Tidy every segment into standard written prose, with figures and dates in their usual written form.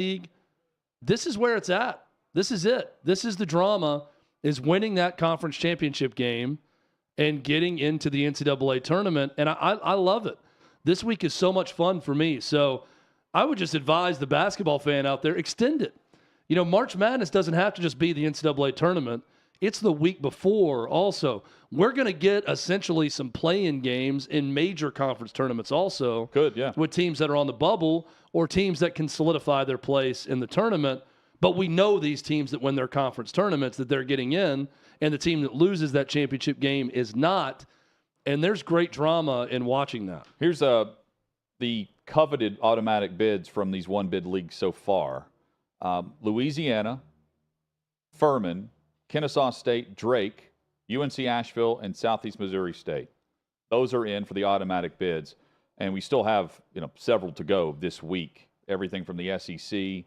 league, this is where it's at. This is it. This is the drama, is winning that conference championship game and getting into the NCAA tournament. And I love it. This week is so much fun for me. So I would just advise the basketball fan out there, extend it. You know, March Madness doesn't have to just be the NCAA tournament. It's the week before also. We're going to get essentially some play-in games in major conference tournaments also. Good, yeah. With teams that are on the bubble or teams that can solidify their place in the tournament. But we know these teams that win their conference tournaments that they're getting in, and the team that loses that championship game is not. And there's great drama in watching that. Here's the coveted automatic bids from these one-bid leagues so far. Louisiana, Furman, Kennesaw State, Drake, UNC Asheville, and Southeast Missouri State. Those are in for the automatic bids. And we still have several to go this week. Everything from the SEC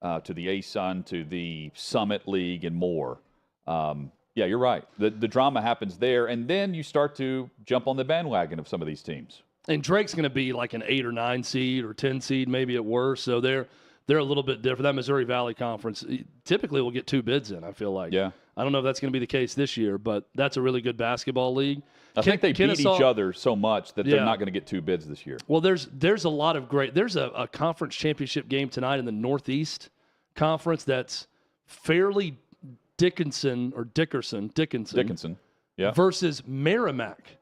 to the ASUN to the Summit League and more. Yeah, you're right. The drama happens there, and then you start to jump on the bandwagon of some of these teams. And Drake's going to be like an 8 or 9 seed or 10 seed, maybe at worst. So they're a little bit different. That Missouri Valley Conference typically will get 2 bids in, I feel like. Yeah. I don't know if that's going to be the case this year, but that's a really good basketball league. I think they beat each other so much that they're not going to get 2 bids this year. Well, there's a lot of great – there's a conference championship game tonight in the Northeast Conference that's fairly Dickinson, yeah, versus Merrimack.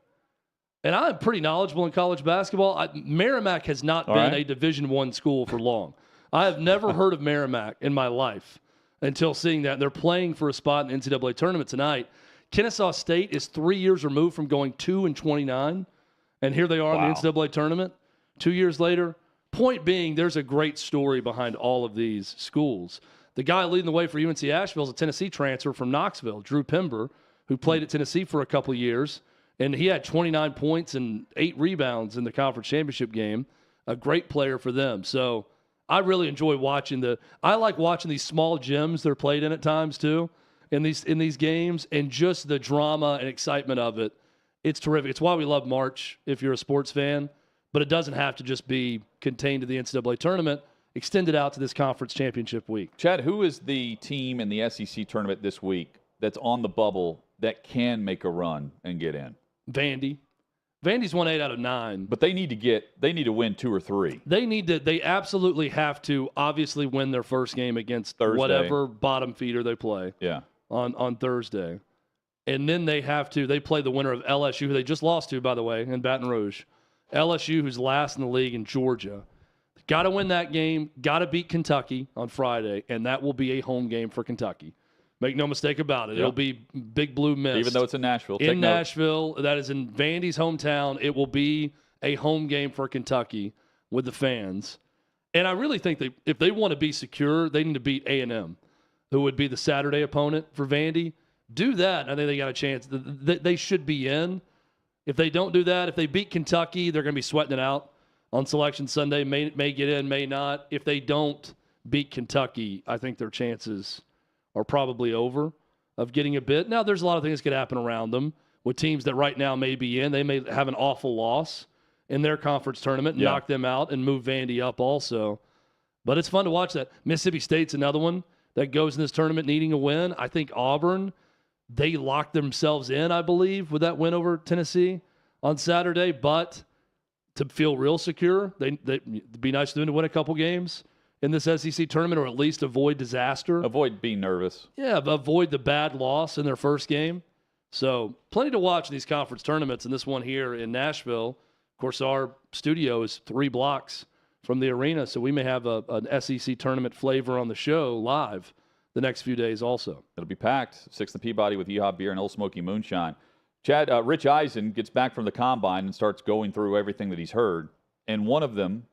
And I'm pretty knowledgeable in college basketball. Merrimack has not been a Division I school for long. I have never heard of Merrimack in my life until seeing that. They're playing for a spot in the NCAA tournament tonight. Kennesaw State is 3 years removed from going 2-29, and here they are in the NCAA tournament 2 years later. Point being, there's a great story behind all of these schools. The guy leading the way for UNC Asheville is a Tennessee transfer from Knoxville, Drew Pember, who played at Tennessee for a couple of years, and he had 29 points and 8 rebounds in the conference championship game. A great player for them. So I really enjoy watching I like watching these small gyms they're played in at times too, in these games, and just the drama and excitement of it. It's terrific. It's why we love March if you're a sports fan, but it doesn't have to just be contained to the NCAA tournament. Extend it out to this conference championship week. Chad, who is the team in the SEC tournament this week that's on the bubble that can make a run and get in? Vandy. Vandy's won 8 out of 9. But they need to win 2 or 3. They absolutely have to obviously win their first game against Thursday. Whatever bottom feeder they play. Yeah. On Thursday. And then they play the winner of LSU, who they just lost to, by the way, in Baton Rouge. LSU, who's last in the league, in Georgia. Got to win that game. Got to beat Kentucky on Friday, and that will be a home game for Kentucky. Make no mistake about it. Yep. It'll be Big Blue Mist. Even though it's in Nashville. In Nashville. That is in Vandy's hometown. It will be a home game for Kentucky with the fans. And I really think if they want to be secure, they need to beat A&M, who would be the Saturday opponent for Vandy. Do that. I think they got a chance. They should be in. If they don't do that, if they beat Kentucky, they're going to be sweating it out on Selection Sunday. May get in, may not. If they don't beat Kentucky, I think their chances are probably over of getting a bid. Now, there's a lot of things that could happen around them with teams that right now may be in. They may have an awful loss in their conference tournament and knock them out and move Vandy up also. But it's fun to watch that. Mississippi State's another one that goes in this tournament needing a win. I think Auburn, they locked themselves in, I believe, with that win over Tennessee on Saturday. But to feel real secure, it'd be nice for them to win a couple games in this SEC tournament, or at least avoid disaster. Avoid being nervous. Yeah, avoid the bad loss in their first game. So plenty to watch in these conference tournaments, and this one here in Nashville. Of course, our studio is 3 blocks from the arena, so we may have an SEC tournament flavor on the show live the next few days also. It'll be packed. 6th and Peabody with Yeehaw Beer and Old Smoky Moonshine. Chad, Rich Eisen gets back from the Combine and starts going through everything that he's heard. And one of them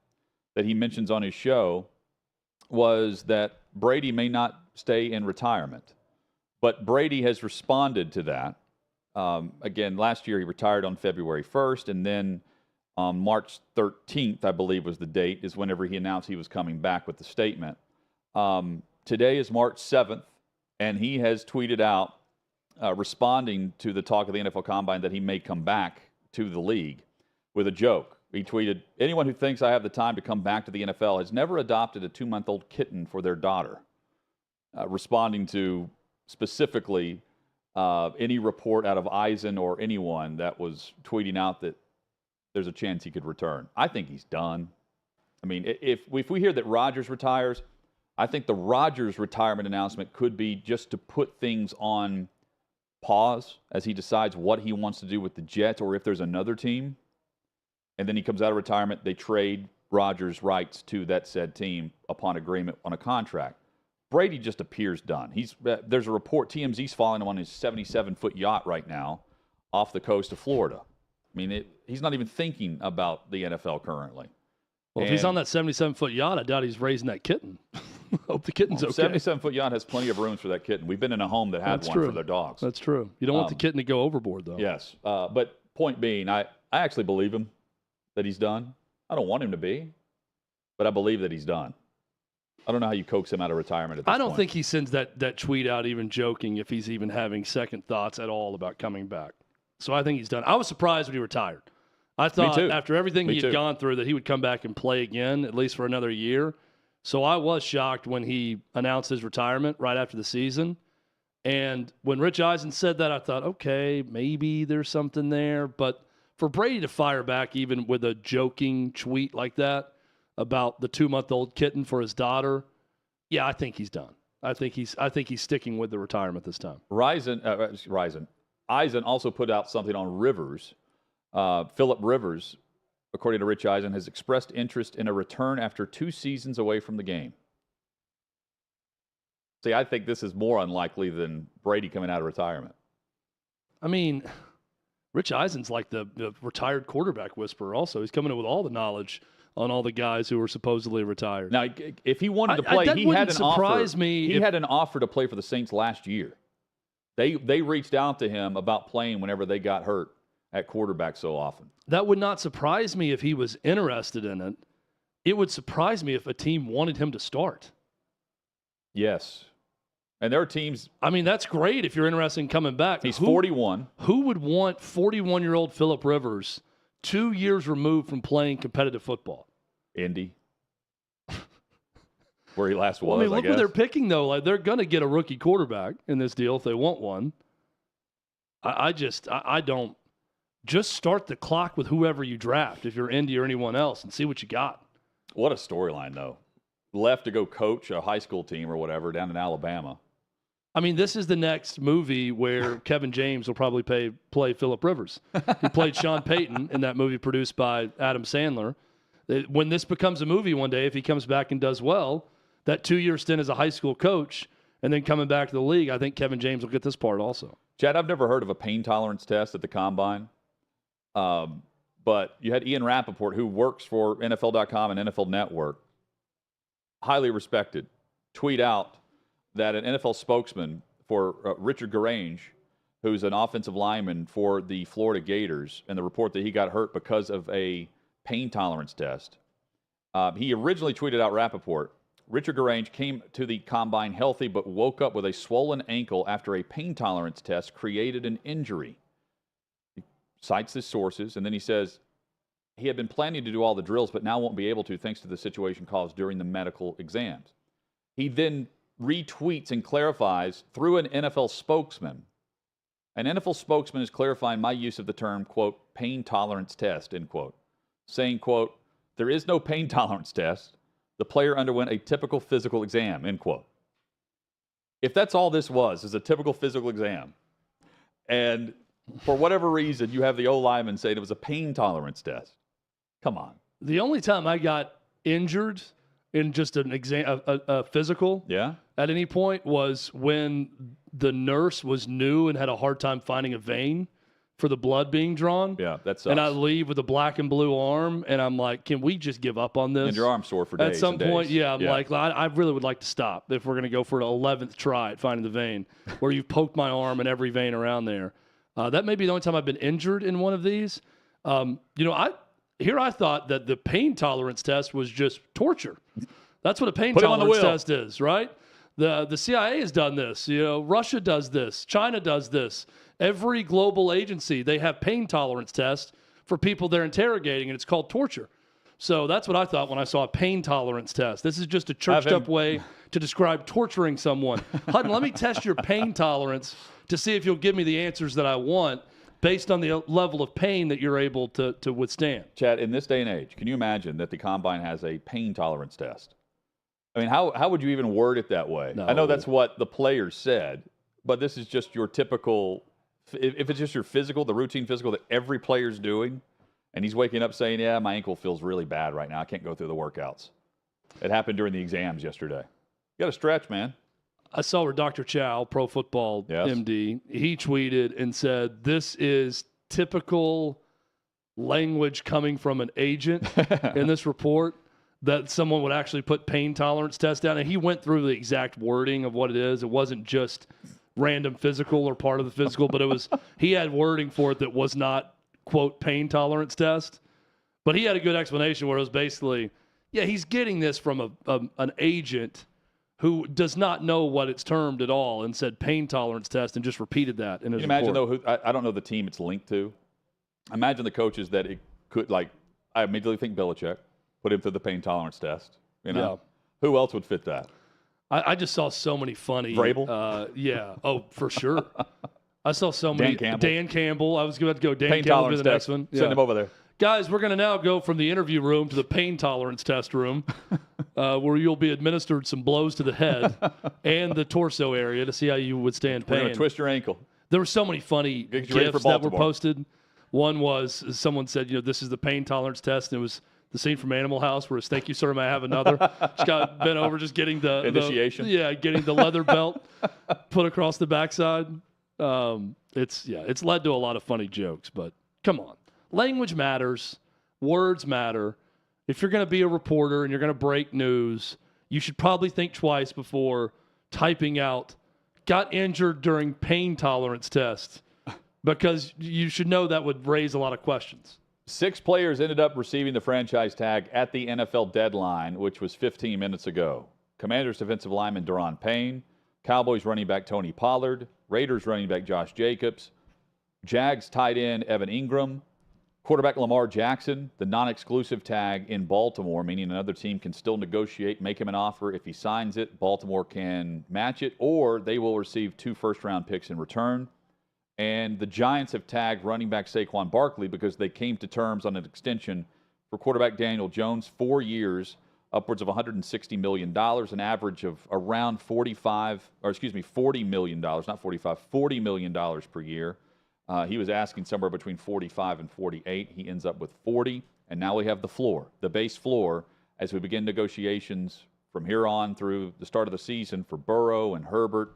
that he mentions on his show was that Brady may not stay in retirement. But Brady has responded to that. Again, last year he retired on February 1st, and then on March 13th, I believe was the date, is whenever he announced he was coming back with the statement. Today is March 7th, and he has tweeted out, responding to the talk of the NFL Combine, that he may come back to the league with a joke. He tweeted, anyone who thinks I have the time to come back to the NFL has never adopted a 2-month-old kitten for their daughter. Responding to specifically any report out of Eisen or anyone that was tweeting out that there's a chance he could return. I think he's done. I mean, if we hear that Rodgers retires, I think the Rodgers retirement announcement could be just to put things on pause as he decides what he wants to do with the Jets or if there's another team. And then he comes out of retirement, they trade Rodgers' rights to that said team upon agreement on a contract. Brady just appears done. There's a report, TMZ's following him on his 77-foot yacht right now off the coast of Florida. I mean, he's not even thinking about the NFL currently. Well, if he's on that 77-foot yacht, I doubt he's raising that kitten. Hope the kitten's okay. 77-foot yacht has plenty of rooms for that kitten. We've been in a home that had one for their dogs. That's true. You don't want the kitten to go overboard, though. Yes. But point being, I actually believe him that he's done. I don't want him to be, but I believe that he's done. I don't know how you coax him out of retirement at this point. I don't think he sends that tweet out even joking if he's even having second thoughts at all about coming back. So I think he's done. I was surprised when he retired. I thought after everything he had gone through that he would come back and play again, at least for another year. So I was shocked when he announced his retirement right after the season. And when Rich Eisen said that, I thought, okay, maybe there's something there. But for Brady to fire back even with a joking tweet like that about the 2-month-old kitten for his daughter, yeah, I think he's done. I think he's sticking with the retirement this time. Eisen also put out something on Rivers. Philip Rivers, according to Rich Eisen, has expressed interest in a return after 2 seasons away from the game. See, I think this is more unlikely than Brady coming out of retirement. I mean, Rich Eisen's like the retired quarterback whisperer also. He's coming in with all the knowledge on all the guys who were supposedly retired. Now, if he wanted to play, he had an offer. He had an offer to play for the Saints last year. They reached out to him about playing whenever they got hurt at quarterback so often. That would not surprise me if he was interested in it. It would surprise me if a team wanted him to start. Yes. And there are teams. I mean, that's great if you're interested in coming back. He's 41. Who would want 41-year-old Philip Rivers 2 years removed from playing competitive football? Indy. Where he last was, I mean, look what they're picking, though. Like, they're going to get a rookie quarterback in this deal if they want one. I don't. Just start the clock with whoever you draft if you're Indy or anyone else and see what you got. What a storyline, though. Left to go coach a high school team or whatever down in Alabama. I mean, this is the next movie where Kevin James will probably play Philip Rivers. He played Sean Payton in that movie produced by Adam Sandler. When this becomes a movie one day, if he comes back and does well, that 2-year stint as a high school coach and then coming back to the league, I think Kevin James will get this part also. Chad, I've never heard of a pain tolerance test at the combine. But you had Ian Rappaport, who works for NFL.com and NFL Network, highly respected, tweet out that an NFL spokesman for Richard Garange, who's an offensive lineman for the Florida Gators, and the report that he got hurt because of a pain tolerance test. He originally tweeted out Rappaport, Richard Garange came to the combine healthy but woke up with a swollen ankle after a pain tolerance test created an injury. He cites his sources, and then he says he had been planning to do all the drills but now won't be able to thanks to the situation caused during the medical exams. He then retweets and clarifies through an NFL spokesman. An NFL spokesman is clarifying my use of the term, quote, pain tolerance test, end quote, saying, quote, there is no pain tolerance test. The player underwent a typical physical exam, end quote. If that's all this was, is a typical physical exam, and for whatever reason you have the O-lineman saying it was a pain tolerance test, come on. The only time I got injured in just an exam, a physical, at any point was when the nurse was new and had a hard time finding a vein for the blood being drawn. Yeah, that sucks. And I leave with a black and blue arm, and I'm like, can we just give up on this? And your arm's sore for days. At some point, I'm like, I really would like to stop if we're going to go for an 11th try at finding the vein, where you've poked my arm and every vein around there. That may be the only time I've been injured in one of these. I thought that the pain tolerance test was just torture. That's what a pain tolerance test is, right? The CIA has done this. Russia does this. China does this. Every global agency, they have pain tolerance tests for people they're interrogating, and it's called torture. So that's what I thought when I saw a pain tolerance test. This is just a churched-up way to describe torturing someone. Hutton, let me test your pain tolerance to see if you'll give me the answers that I want based on the level of pain that you're able to withstand. Chad, in this day and age, can you imagine that the Combine has a pain tolerance test? I mean, how would you even word it that way? No. I know that's what the players said, but this is just your typical, if it's just your physical, the routine physical that every player's doing, and he's waking up saying, yeah, my ankle feels really bad right now. I can't go through the workouts. It happened during the exams yesterday. You got to stretch, man. I saw where Dr. Chow, Pro Football MD, he tweeted and said, this is typical language coming from an agent in this report, that someone would actually put pain tolerance test down. And he went through the exact wording of what it is. It wasn't just random physical or part of the physical, but it was, he had wording for it that was not, quote, pain tolerance test. But he had a good explanation where it was basically, yeah, he's getting this from an agent who does not know what it's termed at all and said pain tolerance test and just repeated that in his Can you imagine, report. though, I don't know the team it's linked to. Imagine the coaches that it could, like, I immediately think Belichick, put him through the pain tolerance test. You know? Yeah. Who else would fit that? I just saw so many funny. Vrabel? Yeah. Oh, for sure. I saw so many. Dan Campbell. I was going to go Dan pain Campbell tolerance to the test. next one. Send him over there. Guys, we're going to now go from the interview room to the pain tolerance test room, where you'll be administered some blows to the head and the torso area to see how you withstand pain. We're going to twist your ankle. There were so many funny GIFs that were posted. One was, someone said, this is the pain tolerance test, and it was the scene from Animal House where it's, thank you, sir, may I have another? Just got bent over, just getting the initiation. Getting the leather belt put across the backside. It's led to a lot of funny jokes, but come on. Language matters. Words matter. If you're going to be a reporter and you're going to break news, you should probably think twice before typing out, got injured during pain tolerance test, because you should know that would raise a lot of questions. 6 players ended up receiving the franchise tag at the NFL deadline, which was 15 minutes ago. Commanders defensive lineman Daron Payne, Cowboys running back Tony Pollard, Raiders running back Josh Jacobs, Jags tight end Evan Ingram, quarterback Lamar Jackson, the non-exclusive tag in Baltimore, meaning another team can still negotiate, make him an offer. If he signs it, Baltimore can match it, or they will receive 2 first-round picks in return. And the Giants have tagged running back Saquon Barkley because they came to terms on an extension for quarterback Daniel Jones, 4 years, upwards of $160 million, an average of around $40 million, not 45, $40 million per year. He was asking somewhere between 45 and 48. He ends up with 40. And now we have the floor, the base floor, as we begin negotiations from here on through the start of the season for Burrow and Herbert,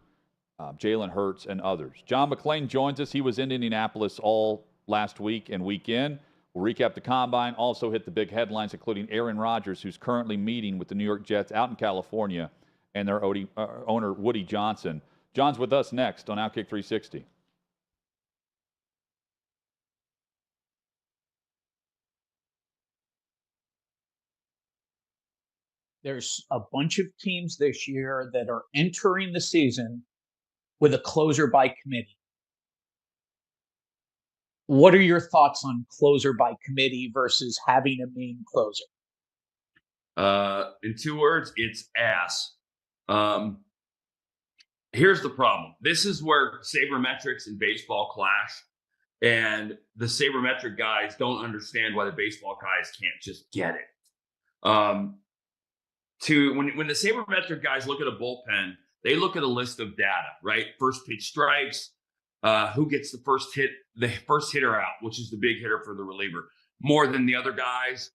Jalen Hurts, and others. John McClain joins us. He was in Indianapolis all last week and weekend. We'll recap the Combine, also hit the big headlines, including Aaron Rodgers, who's currently meeting with the New York Jets out in California, and their owner, Woody Johnson. John's with us next on OutKick 360. There's a bunch of teams this year that are entering the season with a closer by committee. What are your thoughts on closer by committee versus having a main closer? In 2 words, it's ass. Here's the problem. This is where sabermetrics and baseball clash, and the sabermetric guys don't understand why the baseball guys can't just get it. When the sabermetric guys look at a bullpen, they look at a list of data, right? First pitch strikes, who gets the first hitter out, which is the big hitter for the reliever, more than the other guys.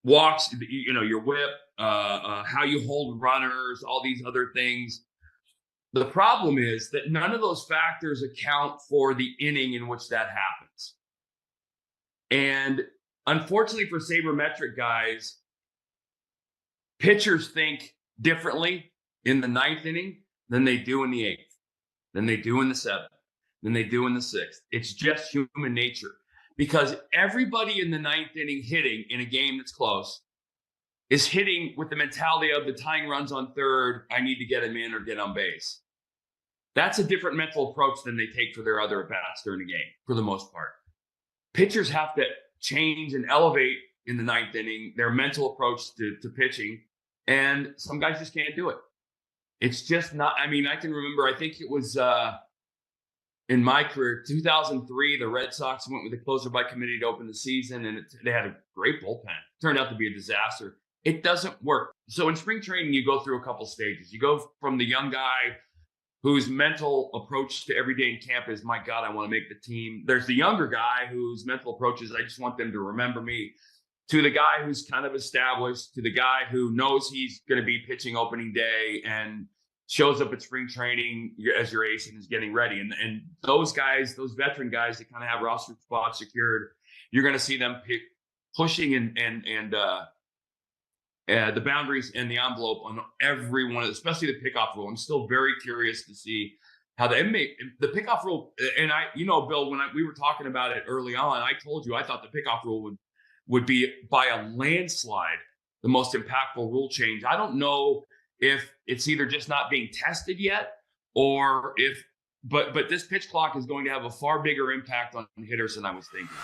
Walks, your whip, how you hold runners, all these other things. The problem is that none of those factors account for the inning in which that happens. And unfortunately for sabermetric guys, pitchers think differently in the 9th inning than they do in the 8th, than they do in the 7th, than they do in the 6th. It's just human nature, because everybody in the 9th inning hitting in a game that's close is hitting with the mentality of the tying runs on 3rd, I need to get him in or get on base. That's a different mental approach than they take for their other at-bats during the game, for the most part. pitchers have to change and elevate in the ninth inning their mental approach to pitching, and some guys just can't do it. It's just not. I mean, I can remember. I think it was in my career, 2003. The Red Sox went with the closer by committee to open the season, and they had a great bullpen. It turned out to be a disaster. It doesn't work. So in spring training, you go through a couple stages. You go from the young guy whose mental approach to every day in camp is, my God, I want to make the team. There's the younger guy whose mental approach is, I just want them to remember me. To the guy who's kind of established, to the guy who knows he's going to be pitching opening day and shows up at spring training as your ace and is getting ready. And those guys, those veteran guys that kind of have roster spots secured, you're going to see them pushing and the boundaries and the envelope on every one of, especially the pickoff rule. I'm still very curious to see how the pickoff rule. And Bill, when we were talking about it early on, I told you I thought the pickoff rule would be by a landslide the most impactful rule change. I don't know if it's either just not being tested yet, or but this pitch clock is going to have a far bigger impact on hitters than I was thinking.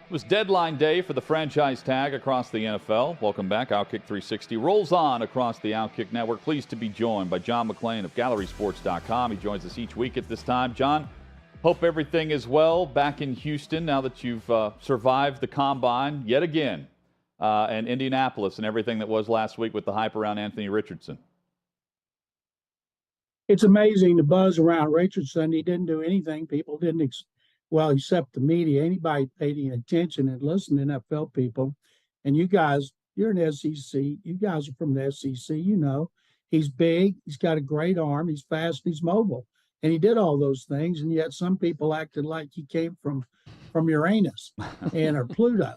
It was deadline day for the franchise tag across the NFL. Welcome back. OutKick 360 rolls on across the OutKick network. Pleased to be joined by John McClain of GallerySports.com. He joins us each week at this time. John, hope everything is well back in Houston now that you've survived the combine yet again, and Indianapolis and everything that was last week with the hype around Anthony Richardson. It's amazing the buzz around Richardson. He didn't do anything. People didn't except the media. Anybody paid any attention and listened to NFL people. And you guys, you're an SEC. You guys are from the SEC. You know, he's big. He's got a great arm. He's fast. He's mobile. And he did all those things. And yet some people acted like he came from Uranus and or Pluto.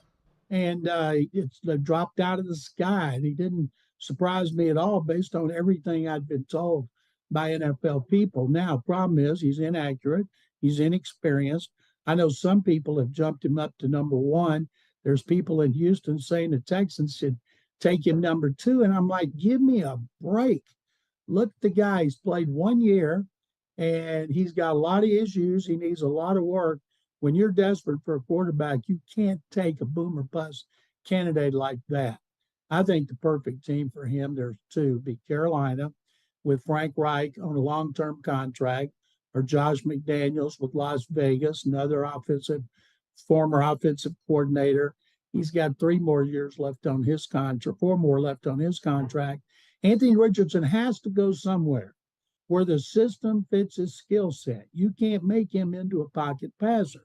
And it's dropped out of the sky. And he didn't surprise me at all based on everything I'd been told by NFL people. Now, problem is he's inaccurate. He's inexperienced. I know some people have jumped him up to number one. There's people in Houston saying the Texans should take him number two. And I'm like, give me a break. Look, the guy, he's played 1 year. and he's got a lot of issues. He needs a lot of work. When you're desperate for a quarterback, you can't take a boomer bust candidate like that. I think the perfect team for him, there's two, be Carolina with Frank Reich on a long-term contract, or Josh McDaniels with Las Vegas, another former offensive coordinator. He's got 3 more years left on his contract, 4 more left on his contract. Anthony Richardson has to go somewhere where the system fits his skill set. You can't make him into a pocket passer.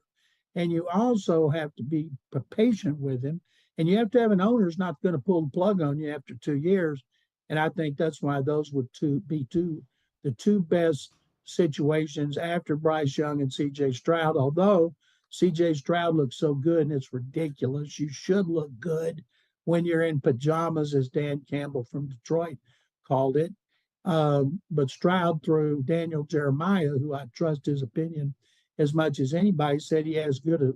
And you also have to be patient with him. And you have to have an owner who's not going to pull the plug on you after 2 years. And I think that's why those would be the two best situations after Bryce Young and CJ Stroud. Although CJ Stroud looks so good and it's ridiculous. You should look good when you're in pajamas, as Dan Campbell from Detroit called it. But Stroud, through Daniel Jeremiah, who I trust his opinion as much as anybody, said he has good a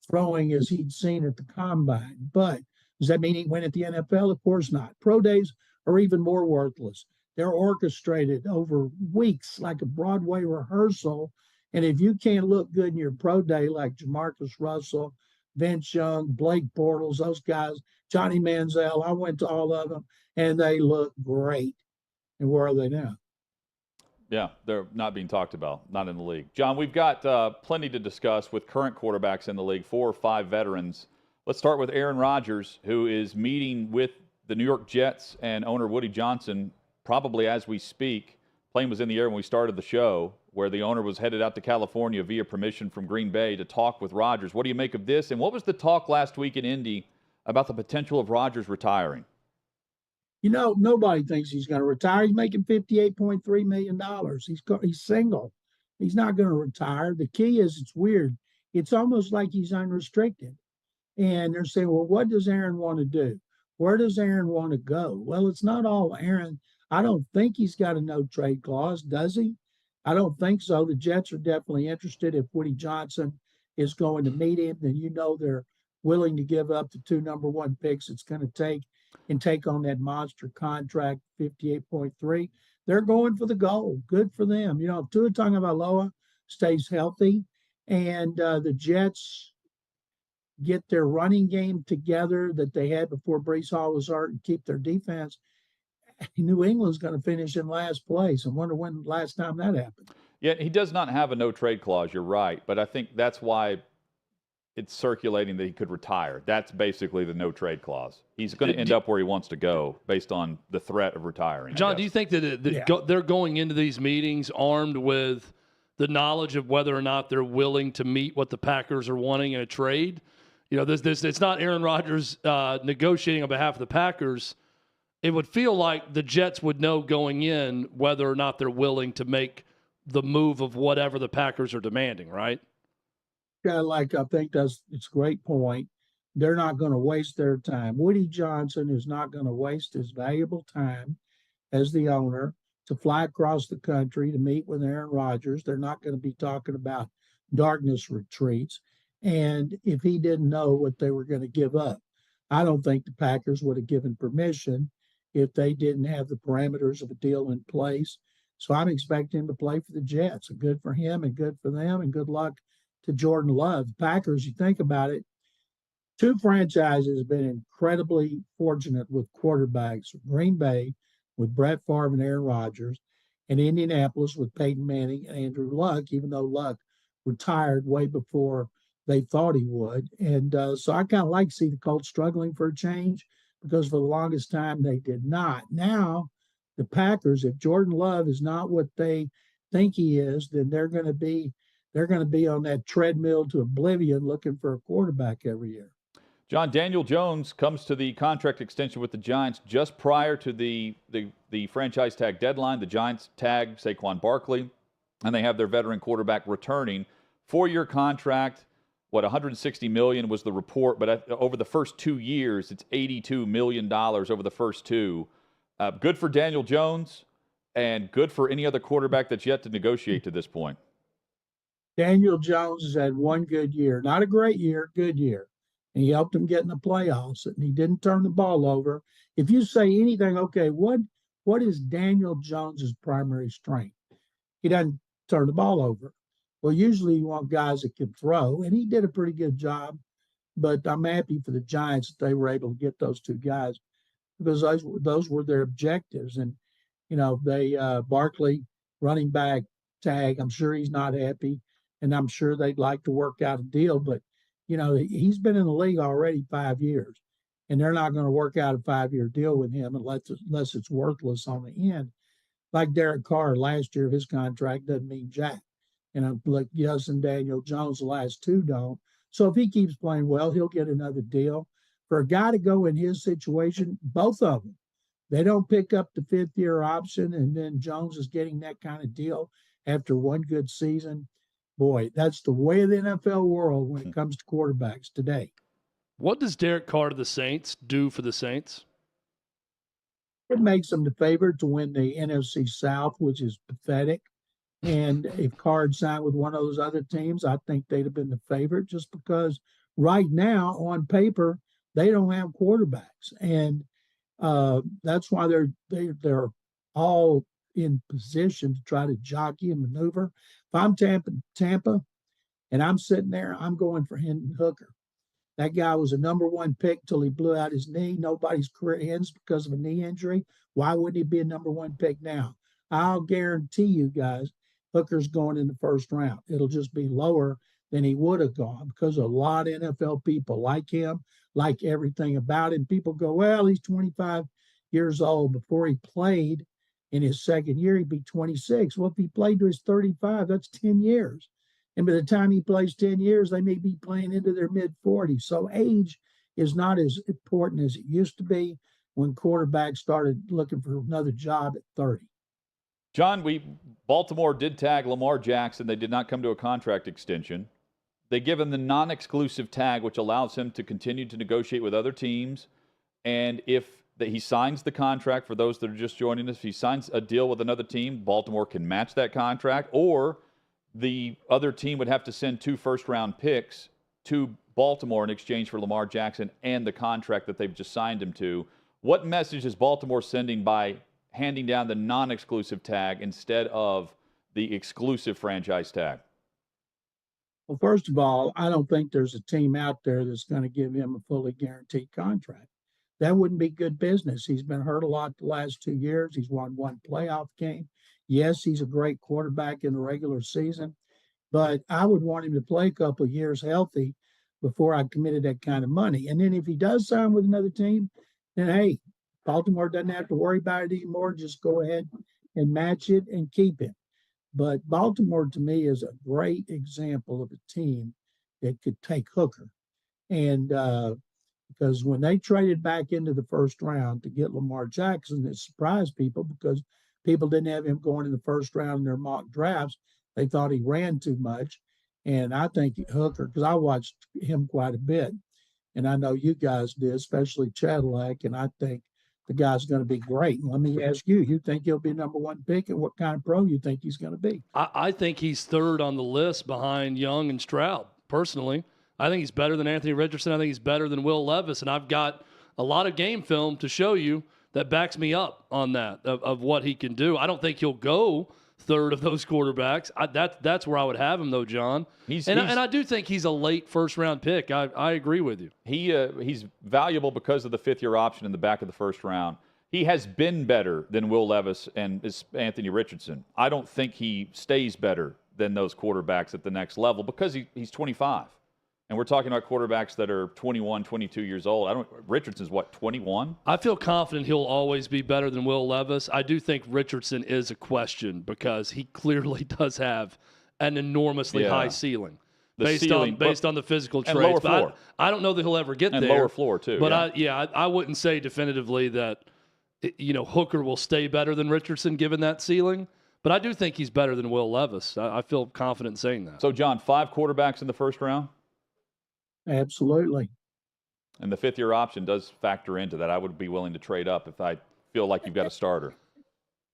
throwing as he'd seen at the combine. But does that mean he went at the NFL? Of course not. Pro days are even more worthless. They're orchestrated over weeks like a Broadway rehearsal. And if you can't look good in your pro day, like Jamarcus Russell, Vince Young, Blake Bortles, those guys, Johnny Manziel, I went to all of them, and they look great. And where are they now? Yeah, they're not being talked about, not in the league. John, we've got plenty to discuss with current quarterbacks in the league, 4 or 5 veterans. Let's start with Aaron Rodgers, who is meeting with the New York Jets and owner Woody Johnson probably as we speak. Plane was in the air when we started the show, where the owner was headed out to California via permission from Green Bay to talk with Rodgers. What do you make of this? And what was the talk last week in Indy about the potential of Rodgers retiring? You know, nobody thinks he's going to retire. He's making $58.3 million. He's single. He's not going to retire. The key is, it's weird. It's almost like he's unrestricted. And they're saying, well, what does Aaron want to do? Where does Aaron want to go? Well, it's not all Aaron. I don't think he's got a no trade clause, does he? I don't think so. The Jets are definitely interested. If Woody Johnson is going to meet him, then you know they're willing to give up the 2 number 1 picks it's going to take and take on that monster contract, 58.3. They're going for the goal. Good for them. You know, if Tua Tagovailoa stays healthy and the Jets get their running game together that they had before Breece Hall was hurt and keep their defense, New England's going to finish in last place. I wonder when the last time that happened. Yeah, he does not have a no-trade clause, you're right. But I think that's why it's circulating that he could retire. That's basically the no-trade clause. He's going to end up where he wants to go based on the threat of retiring. John, do you think that they're going into these meetings armed with the knowledge of whether or not they're willing to meet what the Packers are wanting in a trade? You know, it's not Aaron Rodgers negotiating on behalf of the Packers. It would feel like the Jets would know going in whether or not they're willing to make the move of whatever the Packers are demanding, right? Yeah, like I think it's a great point. They're not going to waste their time. Woody Johnson is not going to waste his valuable time as the owner to fly across the country to meet with Aaron Rodgers. They're not going to be talking about darkness retreats. And if he didn't know what they were going to give up, I don't think the Packers would have given permission if they didn't have the parameters of a deal in place. So I'm expecting him to play for the Jets. Good for him and good for them, and good luck to Jordan Love. The Packers, you think about it, 2 franchises have been incredibly fortunate with quarterbacks. Green Bay with Brett Favre and Aaron Rodgers, and Indianapolis with Peyton Manning and Andrew Luck, even though Luck retired way before they thought he would. And so I kind of like to see the Colts struggling for a change, because for the longest time they did not. Now, the Packers, if Jordan Love is not what they think he is, then they're going to be on that treadmill to oblivion looking for a quarterback every year. John, Daniel Jones comes to the contract extension with the Giants just prior to the franchise tag deadline. The Giants tag Saquon Barkley, and they have their veteran quarterback returning. 4-year contract. What, $160 million was the report, but over the first 2 years, it's $82 million over the first 2. Good for Daniel Jones, and good for any other quarterback that's yet to negotiate to this point. Daniel Jones has had 1 good year, not a great year, good year. And he helped them get in the playoffs, and he didn't turn the ball over. If you say anything, okay, what is Daniel Jones's primary strength? He doesn't turn the ball over. Well, usually you want guys that can throw, and he did a pretty good job. But I'm happy for the Giants that they were able to get those two guys because those were their objectives. And they Barkley running back tag. I'm sure he's not happy, and I'm sure they'd like to work out a deal. But he's been in the league already 5 years, and they're not going to work out a 5-year deal with him unless it's worthless on the end. Like Derek Carr last year, his contract doesn't mean jack. Like and Daniel Jones, the last two don't. So if he keeps playing well, he'll get another deal. For a guy to go in his situation, both of them, they don't pick up the 5th-year option, and then Jones is getting that kind of deal after one good season. Boy, that's the way of the NFL world when it comes to quarterbacks today. What does Derek Carr to the Saints do for the Saints? It makes them the favorite to win the NFC South, which is pathetic. And if Carr had signed with one of those other teams, I think they'd have been the favorite just because right now on paper, they don't have quarterbacks. And that's why they're all in position to try to jockey and maneuver. If I'm Tampa and I'm sitting there, I'm going for Hendon Hooker. That guy was a number 1 pick till he blew out his knee. Nobody's career ends because of a knee injury. Why wouldn't he be a number 1 pick now? I'll guarantee you guys, Hooker's going in the first round. It'll just be lower than he would have gone because a lot of NFL people like him, like everything about him. People go, well, he's 25 years old. Before he played in his second year, he'd be 26. Well, if he played to his 35, that's 10 years. And by the time he plays 10 years, they may be playing into their mid-40s. So age is not as important as it used to be when quarterbacks started looking for another job at 30. John, Baltimore did tag Lamar Jackson. They did not come to a contract extension. They give him the non-exclusive tag, which allows him to continue to negotiate with other teams. And if he signs the contract, for those that are just joining us, if he signs a deal with another team, Baltimore can match that contract, or the other team would have to send 2 first-round picks to Baltimore in exchange for Lamar Jackson and the contract that they've just signed him to. What message is Baltimore sending by handing down the non-exclusive tag instead of the exclusive franchise tag? Well, first of all, I don't think there's a team out there that's going to give him a fully guaranteed contract. That wouldn't be good business. He's been hurt a lot the last 2 years. He's won 1 playoff game. Yes, he's a great quarterback in the regular season, but I would want him to play a couple of years healthy before I committed that kind of money. And then if he does sign with another team, then hey, Baltimore doesn't have to worry about it anymore. Just go ahead and match it and keep him. But Baltimore, to me, is a great example of a team that could take Hooker. And because when they traded back into the first round to get Lamar Jackson, it surprised people because people didn't have him going in the first round in their mock drafts. They thought he ran too much. And I think Hooker, because I watched him quite a bit, and I know you guys did, especially Cadillac, and I think the guy's going to be great. Let me ask you, you think he'll be number 1 pick, and what kind of pro you think he's going to be? I think he's 3rd on the list behind Young and Stroud, personally. I think he's better than Anthony Richardson. I think he's better than Will Levis, and I've got a lot of game film to show you that backs me up on that, of what he can do. I don't think he'll go 3rd of those quarterbacks. That's where I would have him, though, John. And I do think he's a late first-round pick. I agree with you. He's valuable because of the 5th-year option in the back of the first round. He has been better than Will Levis and Anthony Richardson. I don't think he stays better than those quarterbacks at the next level because he's 25. And we're talking about quarterbacks that are 21, 22 years old. Richardson's what, 21? I feel confident he'll always be better than Will Levis. I do think Richardson is a question because he clearly does have an enormously high ceiling. Based on the physical traits. Lower floor. I don't know that he'll ever get there. And lower floor, too. But I wouldn't say definitively that Hooker will stay better than Richardson given that ceiling. But I do think he's better than Will Levis. I feel confident in saying that. So, John, 5 quarterbacks in the first round? Absolutely. And the 5th-year option does factor into that. I would be willing to trade up if I feel like you've got a starter.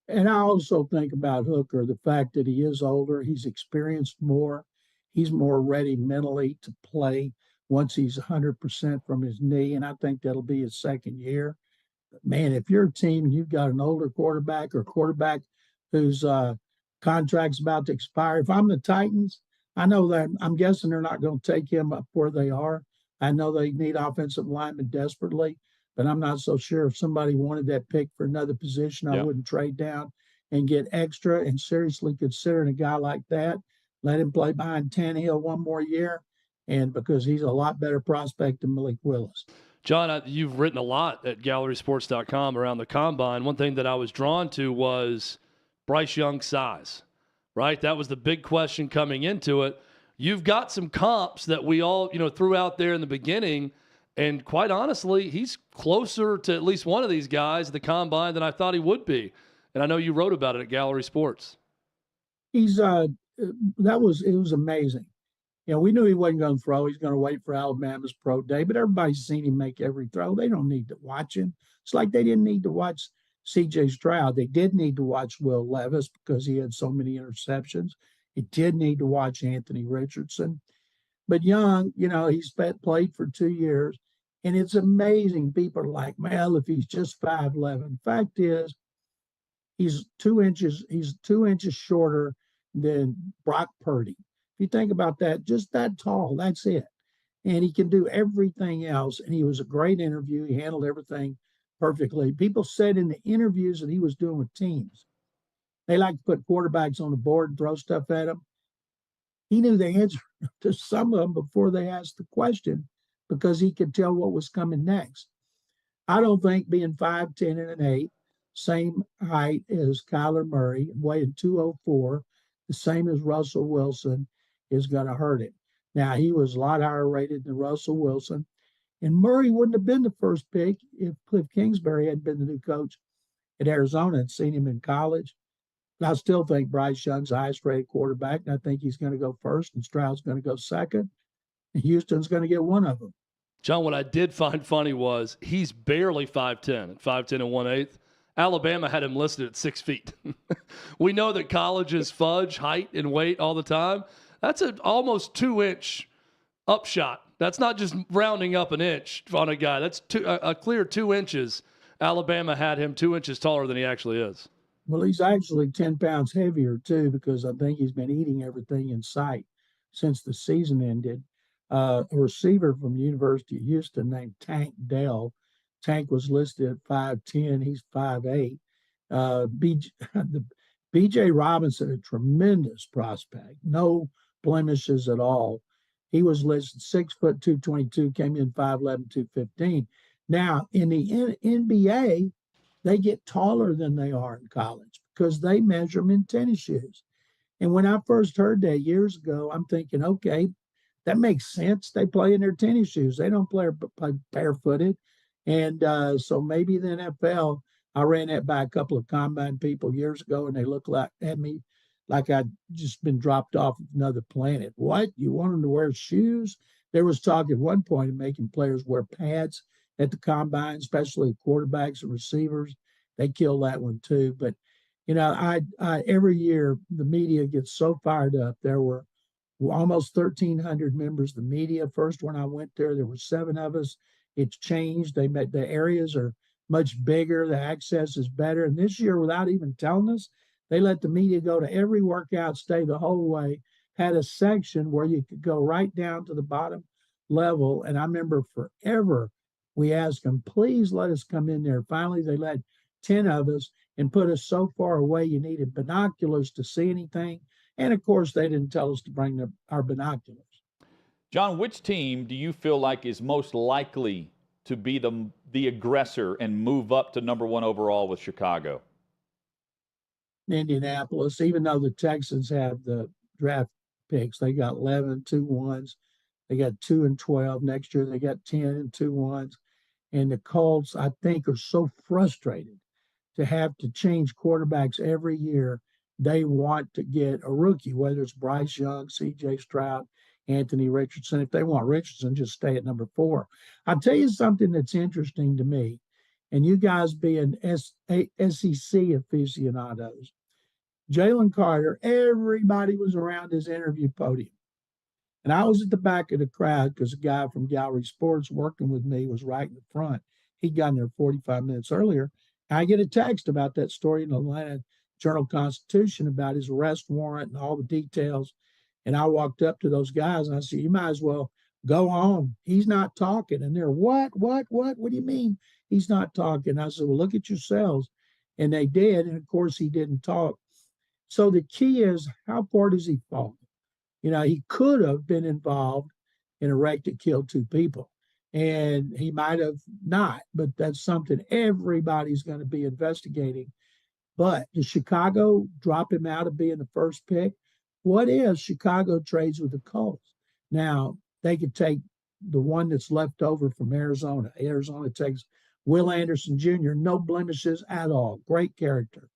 And I also think about Hooker, the fact that he is older, he's experienced more, he's more ready mentally to play once he's 100% from his knee, and I think that'll be his 2nd year. But man, if you're a team and you've got an older quarterback or a quarterback who's contract's about to expire. If I'm the Titans, I know that I'm guessing they're not going to take him up where they are. I know they need offensive linemen desperately, but I'm not so sure if somebody wanted that pick for another position, I wouldn't trade down and get extra. And seriously considering a guy like that, let him play behind Tannehill one more year, and because he's a lot better prospect than Malik Willis. John, you've written a lot at gallerysports.com around the combine. One thing that I was drawn to was Bryce Young's size, right? That was the big question coming into it. You've got some comps that we all, threw out there in the beginning, and quite honestly, he's closer to at least one of these guys at the combine than I thought he would be. And I know you wrote about it at Gallery Sports. It was amazing. We knew he wasn't going to throw. He's going to wait for Alabama's pro day, but everybody's seen him make every throw. They don't need to watch him. It's like they didn't need to watch C.J. Stroud. They did need to watch Will Levis because he had so many interceptions. He did need to watch Anthony Richardson. But Young, he's played for 2 years, and it's amazing. People are like, well, if he's just 5'11". Fact is, he's 2 inches shorter than Brock Purdy. If you think about that, just that tall, that's it. And he can do everything else. And he was a great interview. He handled everything perfectly. People said in the interviews that he was doing with teams, they like to put quarterbacks on the board and throw stuff at them. He knew the answer to some of them before they asked the question because he could tell what was coming next. I don't think being 5'10" and an 8, same height as Kyler Murray, weighing 204, the same as Russell Wilson, is going to hurt him. Now, he was a lot higher rated than Russell Wilson, and Murray wouldn't have been the first pick if Cliff Kingsbury had been the new coach at Arizona and seen him in college. But I still think Bryce Young's the highest rated quarterback, and I think he's going to go first, and Stroud's going to go second, and Houston's going to get one of them. John, what I did find funny was he's barely 5'10", at 5'10 and 1/8. Alabama had him listed at 6 feet. We know that colleges fudge height and weight all the time. That's an almost 2-inch upshot. That's not just rounding up an inch on a guy. That's a clear 2 inches. Alabama had him 2 inches taller than he actually is. Well, he's actually 10 pounds heavier, too, because I think he's been eating everything in sight since the season ended. A receiver from the University of Houston named Tank Dell. Tank was listed at 5'10". He's 5'8". B.J. Robinson, a tremendous prospect, no blemishes at all. He was listed 6 foot 222, came in 5'11", 215. Now, in the NBA, they get taller than they are in college because they measure them in tennis shoes. And when I first heard that years ago, I'm thinking, okay, that makes sense. They play in their tennis shoes. They don't play barefooted. And so maybe the NFL, I ran that by a couple of combine people years ago, and they looked at me like I'd just been dropped off of another planet. What? You want them to wear shoes? There was talk at one point of making players wear pads at the combine, especially quarterbacks and receivers. They kill that one too. But, I every year the media gets so fired up. There were almost 1,300 members of the media. First, when I went there were 7 of us. It's changed. The areas are much bigger. The access is better. And this year, without even telling us, they let the media go to every workout, stay the whole way, had a section where you could go right down to the bottom level. And I remember forever we asked them, please let us come in there. Finally, they let 10 of us and put us so far away you needed binoculars to see anything. And, of course, they didn't tell us to bring our binoculars. John, which team do you feel like is most likely to be the aggressor and move up to number 1 overall with Chicago? Indianapolis, even though the Texans have the draft picks, they got 11 2-1s. They got 2 and 12. Next year, they got 10 and 2-1s. And the Colts, I think, are so frustrated to have to change quarterbacks every year. They want to get a rookie, whether it's Bryce Young, C.J. Stroud, Anthony Richardson. If they want Richardson, just stay at number 4. I'll tell you something that's interesting to me, and you guys being SEC aficionados. Jalen Carter, everybody was around his interview podium. And I was at the back of the crowd because a guy from Gallery Sports working with me was right in the front. He'd gotten there 45 minutes earlier. I get a text about that story in the Atlanta Journal-Constitution about his arrest warrant and all the details. And I walked up to those guys and I said, you might as well go home. He's not talking. And they're, what do you mean he's not talking? I said, well, look at yourselves. And they did. And of course, he didn't talk. So the key is, how far does he fall? He could have been involved in a wreck that killed 2 people. And he might have not, but that's something everybody's going to be investigating. But does Chicago drop him out of being the first pick? What if Chicago trades with the Colts? Now, they could take the one that's left over from Arizona. Arizona takes Will Anderson Jr., no blemishes at all, great character.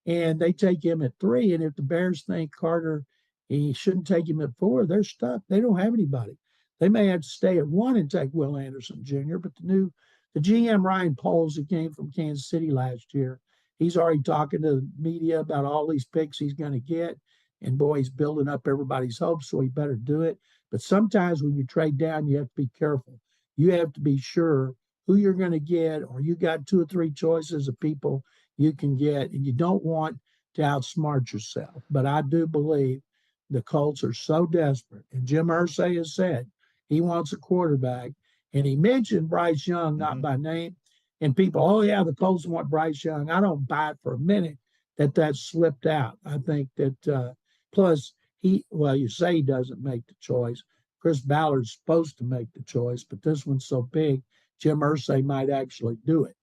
And they take him at 3. And if the Bears think Carter, he shouldn't take him at 4, they're stuck. They don't have anybody. They may have to stay at 1 and take Will Anderson Jr., but the GM Ryan Poles, who came from Kansas City last year, he's already talking to the media about all these picks he's going to get. And boy, he's building up everybody's hopes, so he better do it. But sometimes when you trade down, you have to be careful. You have to be sure who you're going to get, or you got 2 or 3 choices of people you can get, and you don't want to outsmart yourself. But I do believe the Colts are so desperate. And Jim Irsay has said he wants a quarterback. And he mentioned Bryce Young, not by name. And people, oh, yeah, the Colts want Bryce Young. I don't buy it for a minute that slipped out. I think that plus you say he doesn't make the choice. Chris Ballard's supposed to make the choice, but this one's so big, Jim Irsay might actually do it.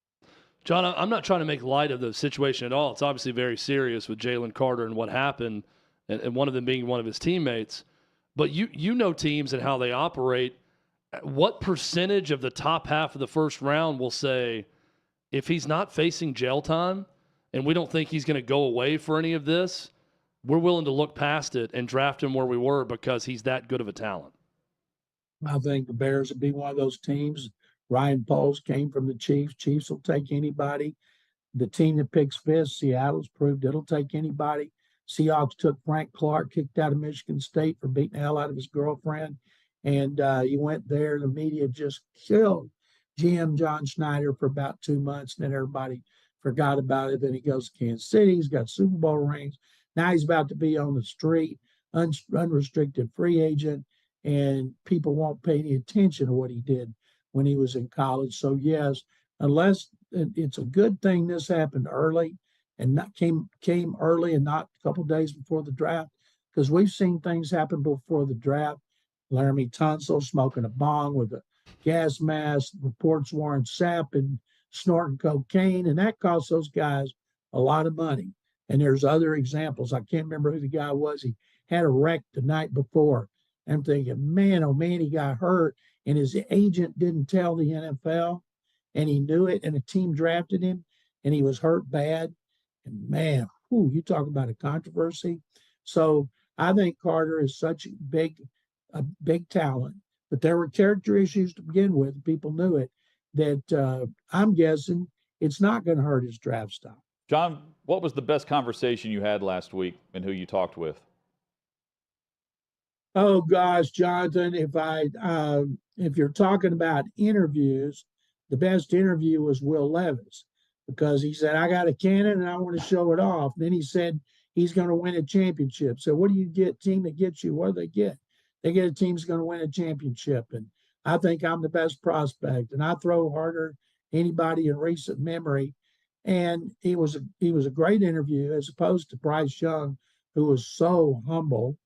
John, I'm not trying to make light of the situation at all. It's obviously very serious with Jalen Carter and what happened, and one of them being one of his teammates. But you know teams and how they operate. What percentage of the top half of the first round will say, if he's not facing jail time and we don't think he's going to go away for any of this, we're willing to look past it and draft him where we were because he's that good of a talent? I think the Bears would be one of those teams. Ryan Poles came from the Chiefs. Chiefs will take anybody. The team that picks fifth, Seattle's proved it'll take anybody. Seahawks took Frank Clark, kicked out of Michigan State for beating the hell out of his girlfriend. And he went there. The media just killed GM John Schneider for about 2 months. And then everybody forgot about it. Then he goes to Kansas City. He's got Super Bowl rings. Now he's about to be on the street, unrestricted free agent. And people won't pay any attention to what he did when he was in college. So, yes, unless it's a good thing this happened early and not came early and not a couple of days before the draft, because we've seen things happen before the draft. Laramie Tunsil smoking a bong with a gas mask, reports Warren Sapp and snorting cocaine, and that cost those guys a lot of money. And there's other examples. I can't remember who the guy was. He had a wreck the night before. I'm thinking, man, oh man, he got hurt, and his agent didn't tell the NFL, and he knew it, and a team drafted him, and he was hurt bad. And man, you talk about a controversy. So I think Carter is such a big talent, but there were character issues to begin with. People knew it. That I'm guessing it's not going to hurt his draft stock. John, what was the best conversation you had last week, and who you talked with? Oh gosh, Jonathan, if you're talking about interviews, the best interview was Will Levis, because he said, I got a cannon and I want to show it off. Then he said he's going to win a championship. So what do you get? Team that gets you, what do they get? They get a team that's going to win a championship. And I think I'm the best prospect, and I throw harder than anybody in recent memory. And he was a great interview, as opposed to Bryce Young, who was so humble.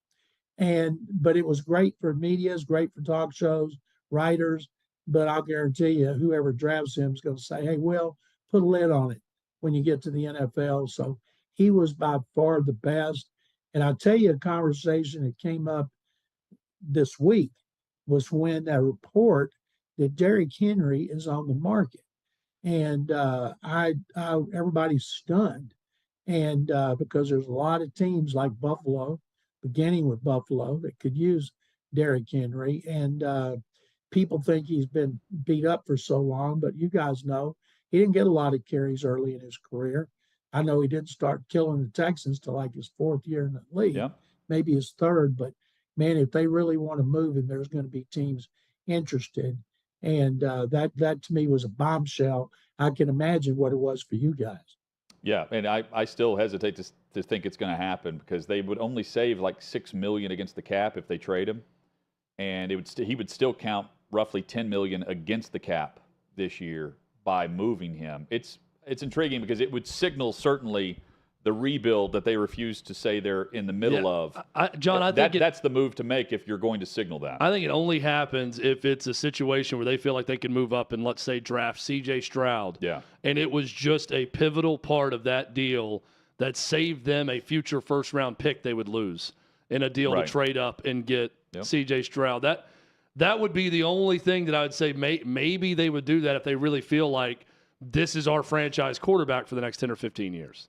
But it was great for media, it's great for talk shows, writers. But I'll guarantee you, whoever drafts him is going to say, hey, Will, put a lid on it when you get to the NFL. So he was by far the best. And I'll tell you a conversation that came up this week was when a report that Derrick Henry is on the market. And everybody's stunned. And because there's a lot of teams like Buffalo, beginning with Buffalo, that could use Derrick Henry. And people think he's been beat up for so long, but you guys know he didn't get a lot of carries early in his career. I know he didn't start killing the Texans till like his 4th year in the league, maybe his 3rd. But man, if they really want to move him, there's going to be teams interested. And that to me was a bombshell. I can imagine what it was for you guys. Yeah, and I still hesitate to think it's going to happen because they would only save like $6 million against the cap if they trade him, and he would still count roughly $10 million against the cap this year by moving him. It's intriguing because it would signal certainly the rebuild that they refuse to say they're in the middle of. John, I think that's the move to make if you're going to signal that. I think it only happens if it's a situation where they feel like they can move up and, let's say, draft C.J. Stroud. Yeah. And it was just a pivotal part of that deal that saved them a future first-round pick they would lose in a deal to trade up and get C.J. Stroud. That would be the only thing that I would say maybe they would do that if they really feel like this is our franchise quarterback for the next 10 or 15 years.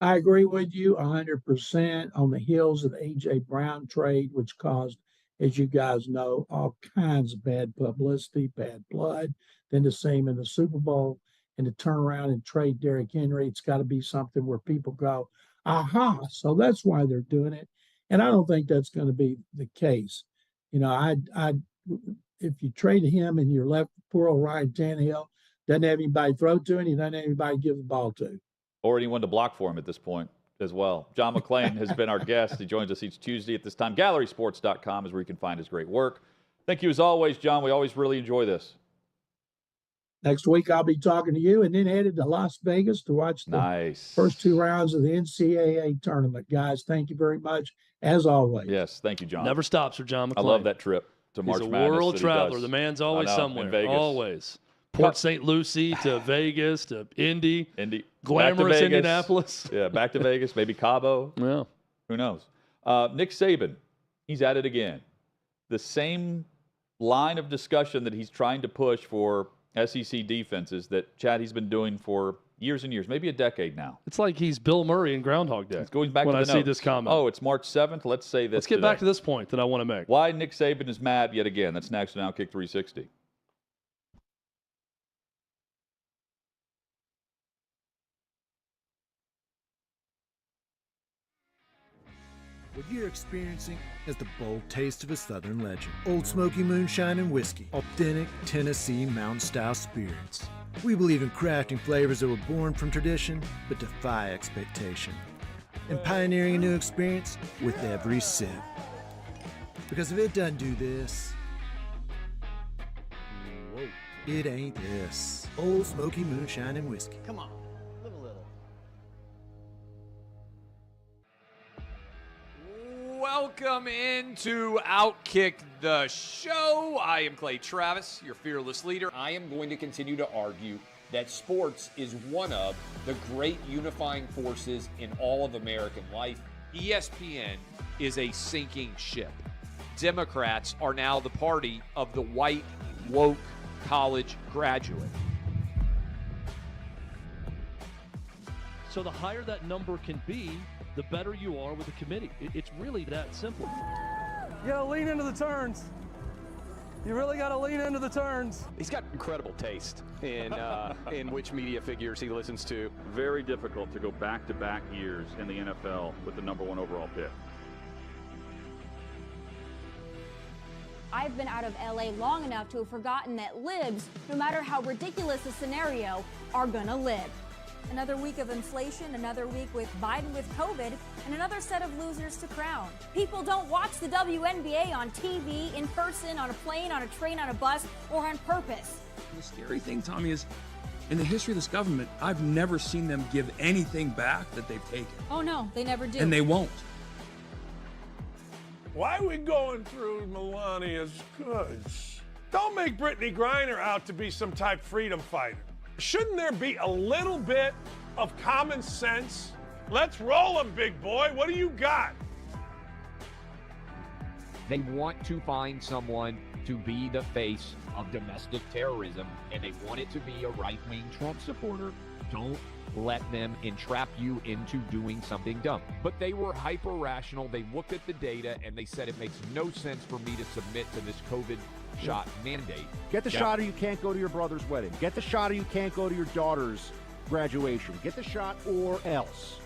I agree with you 100% on the heels of the A.J. Brown trade, which caused, as you guys know, all kinds of bad publicity, bad blood. Then to see him in the Super Bowl and to turn around and trade Derrick Henry, it's got to be something where people go, aha, so that's why they're doing it. And I don't think that's going to be the case. You know, if you trade him and you're left with poor old Ryan Tannehill, doesn't have anybody to throw to, and he doesn't have anybody to give the ball to. Or anyone to block for him at this point as well. John McClain has been our guest. He joins us each Tuesday at this time. GallerySports.com is where you can find his great work. Thank you as always, John. We always really enjoy this. Next week, I'll be talking to you and then headed to Las Vegas to watch the first 2 rounds of the NCAA tournament. Guys, thank you very much, as always. Yes, thank you, John. Never stops for John McClain. I love that trip to March Madness. He's a world traveler. The man's always somewhere. In Vegas. Always. Port St. Lucie to Vegas to Indy. Glamorous Indianapolis. Yeah, back to Vegas, maybe Cabo. Yeah. Who knows? Nick Saban, he's at it again. The same line of discussion that he's trying to push for SEC defenses that, Chad, he's been doing for years and years, maybe a decade now. It's like he's Bill Murray in Groundhog Day. It's going back when to the I see notes. this comment. Oh, it's March 7th. Let's say this. Let's get today. back to this point that I want to make. Why Nick Saban is mad yet again. That's next on OutKick 360. What you're experiencing is the bold taste of a Southern legend. Old Smoky Moonshine and Whiskey. Authentic Tennessee mountain-style spirits. We believe in crafting flavors that were born from tradition but defy expectation. And pioneering a new experience with every sip. Because if it doesn't do this, whoa, it ain't this. Old Smoky Moonshine and Whiskey. Come on, live a little. Welcome into OutKick the show. I am Clay Travis, your fearless leader. I am going to continue to argue that sports is one of the great unifying forces in all of American life. ESPN is a sinking ship. Democrats are now the party of the white, woke college graduate. So the higher that number can be, the better you are with the committee. It's really that simple. You gotta lean into the turns. You really gotta lean into the turns. He's got incredible taste in which media figures he listens to. Very difficult to go back-to-back years in the NFL with the #1 overall pick. I've been out of LA long enough to have forgotten that libs, no matter how ridiculous the scenario, are gonna live. Another week of inflation, another week with Biden with COVID, and another set of losers to crown. People don't watch the WNBA on TV, in person, on a plane, on a train, on a bus, or on purpose. The scary thing, Tommy, is in the history of this government, I've never seen them give anything back that they've taken. Oh no, they never do. And they won't. Why are we going through Melania's goods? Don't make Brittany Griner out to be some type freedom fighter. Shouldn't there be a little bit of common sense? Let's roll them, big boy. What do you got? They want to find someone to be the face of domestic terrorism, and they want it to be a right-wing Trump supporter. Don't let them entrap you into doing something dumb. But they were hyper-rational. They looked at the data, and they said it makes no sense for me to submit to this COVID shot mandate. Get the shot or you can't go to your brother's wedding. Get the shot or you can't go to your daughter's graduation. Get the shot or else.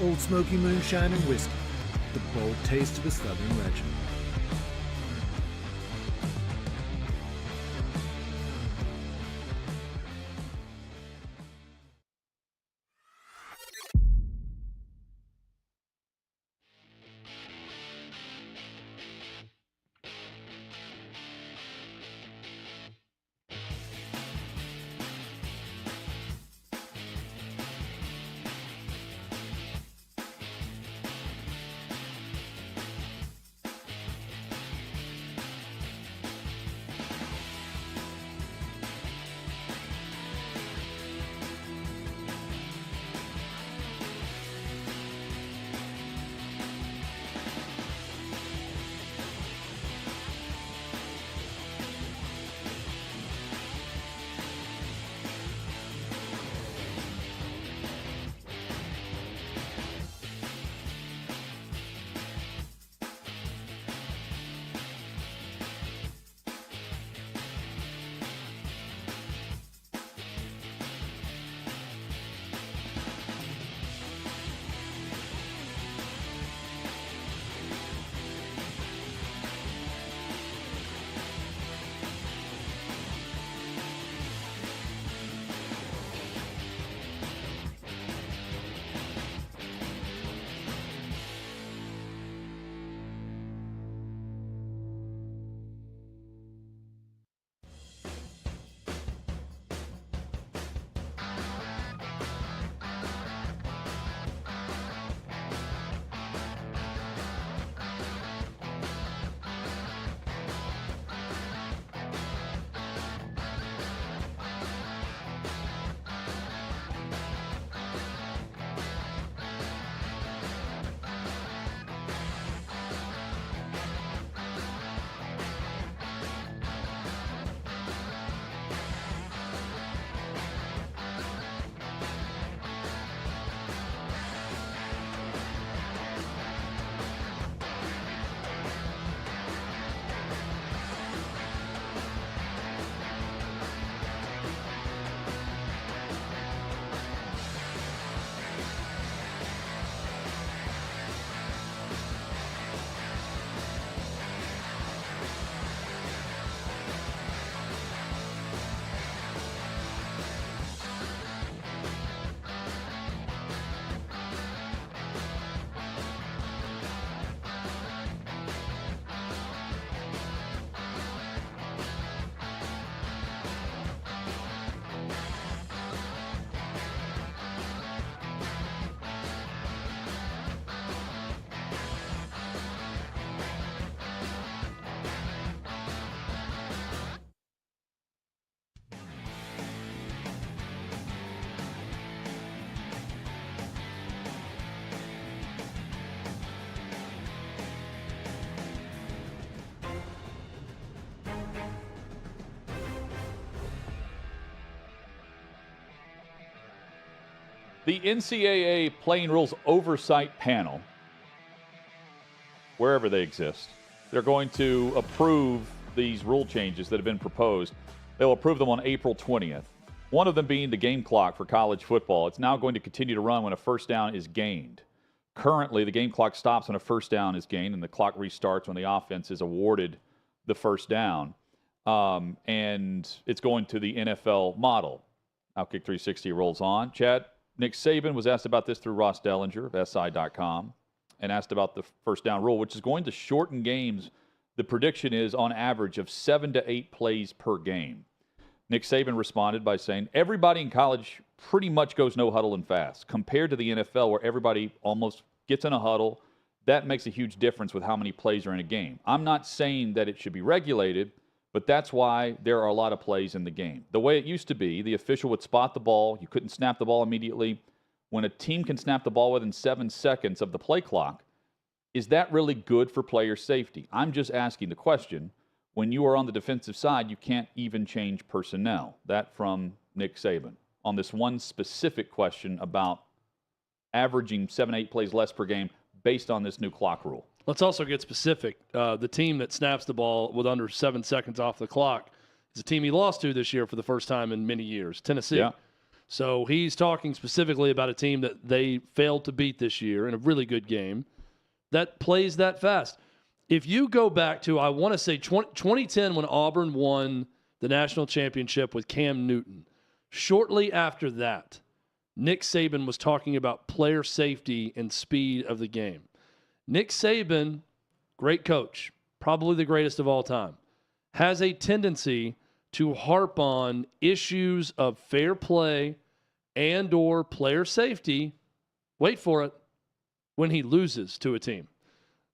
Old Smoky Moonshine and Whiskey, the bold taste of a Southern legend. The NCAA Playing Rules Oversight Panel, wherever they exist, they're going to approve these rule changes that have been proposed. They'll approve them on April 20th. One of them being the game clock for college football. It's now going to continue to run when a first down is gained. Currently, the game clock stops when a first down is gained, and the clock restarts when the offense is awarded the first down. And it's going to the NFL model. OutKick 360 rolls on. Chad, Nick Saban was asked about this through Ross Dellinger of SI.com and asked about the first down rule, which is going to shorten games. The prediction is on average of 7 to 8 plays per game. Nick Saban responded by saying, everybody in college pretty much goes no huddle and fast. Compared to the NFL where everybody almost gets in a huddle, that makes a huge difference with how many plays are in a game. I'm not saying that it should be regulated, but that's why there are a lot of plays in the game. The way it used to be, the official would spot the ball. You couldn't snap the ball immediately. When a team can snap the ball within 7 seconds of the play clock, is that really good for player safety? I'm just asking the question. When you are on the defensive side, you can't even change personnel. That from Nick Saban on this one specific question about averaging 7, 8 plays less per game based on this new clock rule. Let's also get specific. The team that snaps the ball with under 7 seconds off the clock is a team he lost to this year for the first time in many years, Tennessee. Yeah. So he's talking specifically about a team that they failed to beat this year in a really good game that plays that fast. If you go back to, I want to say 2010 when Auburn won the national championship with Cam Newton, shortly after that, Nick Saban was talking about player safety and speed of the game. Nick Saban, great coach, probably the greatest of all time, has a tendency to harp on issues of fair play and or player safety, wait for it, when he loses to a team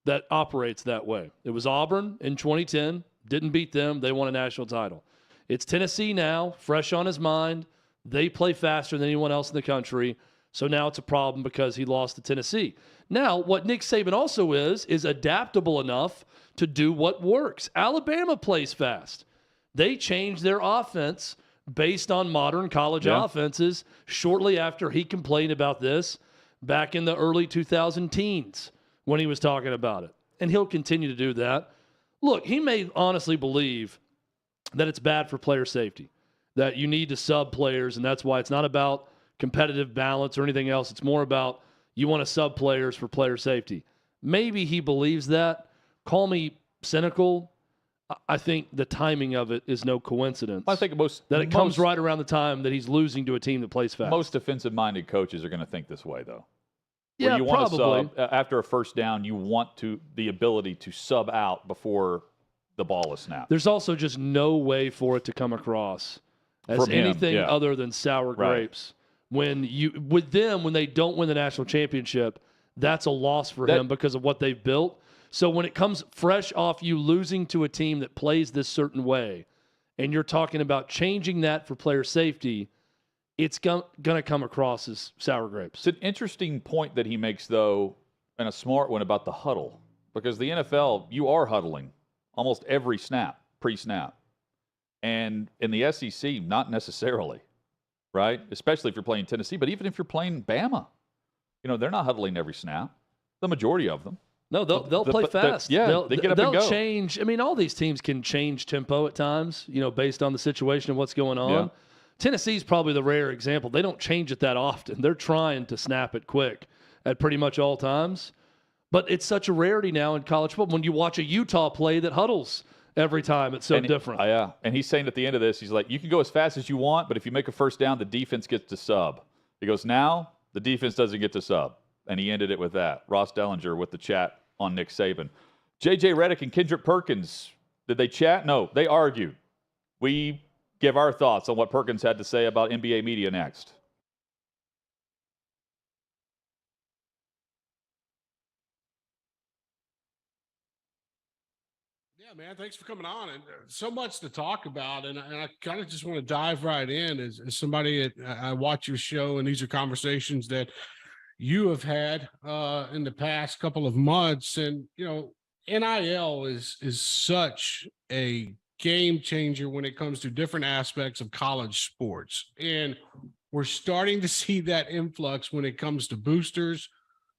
that operates that way. It was Auburn in 2010, didn't beat them, they won a national title. It's Tennessee now, fresh on his mind. They play faster than anyone else in the country, so now it's a problem because he lost to Tennessee. Now, what Nick Saban also is adaptable enough to do what works. Alabama plays fast. They changed their offense based on modern college offenses shortly after he complained about this back in the early 2010s when he was talking about it. And he'll continue to do that. Look, he may honestly believe that it's bad for player safety, that you need to sub players, and that's why it's not about competitive balance or anything else. It's more about you want to sub players for player safety. Maybe he believes that. Call me cynical. I think the timing of it is no coincidence. I think it comes right around the time that he's losing to a team that plays fast. Most defensive-minded coaches are going to think this way, though. Yeah, you want probably. to sub after a first down. You want the ability to sub out before the ball is snapped. There's also just no way for it to come across as From him, anything yeah. other than sour grapes. When they don't win the national championship, that's a loss for him because of what they've built. So when it comes fresh off you losing to a team that plays this certain way, and you're talking about changing that for player safety, it's going to come across as sour grapes. It's an interesting point that he makes, though, and a smart one about the huddle. Because the NFL, you are huddling almost every snap, pre-snap. And in the SEC, not necessarily, right? Especially if you're playing Tennessee. But even if you're playing Bama, they're not huddling every snap, the majority of them. No, they'll play fast. They get up and go. They'll change. I mean, all these teams can change tempo at times, based on the situation and what's going on. Yeah. Tennessee's probably the rare example. They don't change it that often. They're trying to snap it quick at pretty much all times. But it's such a rarity now in college football. When you watch a Utah play that huddles every time, it's so different. Yeah, and he's saying at the end of this, he's like, you can go as fast as you want, but if you make a first down, the defense gets to sub. He goes, now the defense doesn't get to sub. And he ended it with that. Ross Dellinger with the chat on Nick Saban. J.J. Redick and Kendrick Perkins, did they chat? No, they argued. We give our thoughts on what Perkins had to say about NBA media next. Yeah, man, thanks for coming on. And so much to talk about. And I kind of just want to dive right in as somebody that I watch your show, and these are conversations that you have had in the past couple of months. And, NIL is such a game changer when it comes to different aspects of college sports. And we're starting to see that influx when it comes to boosters,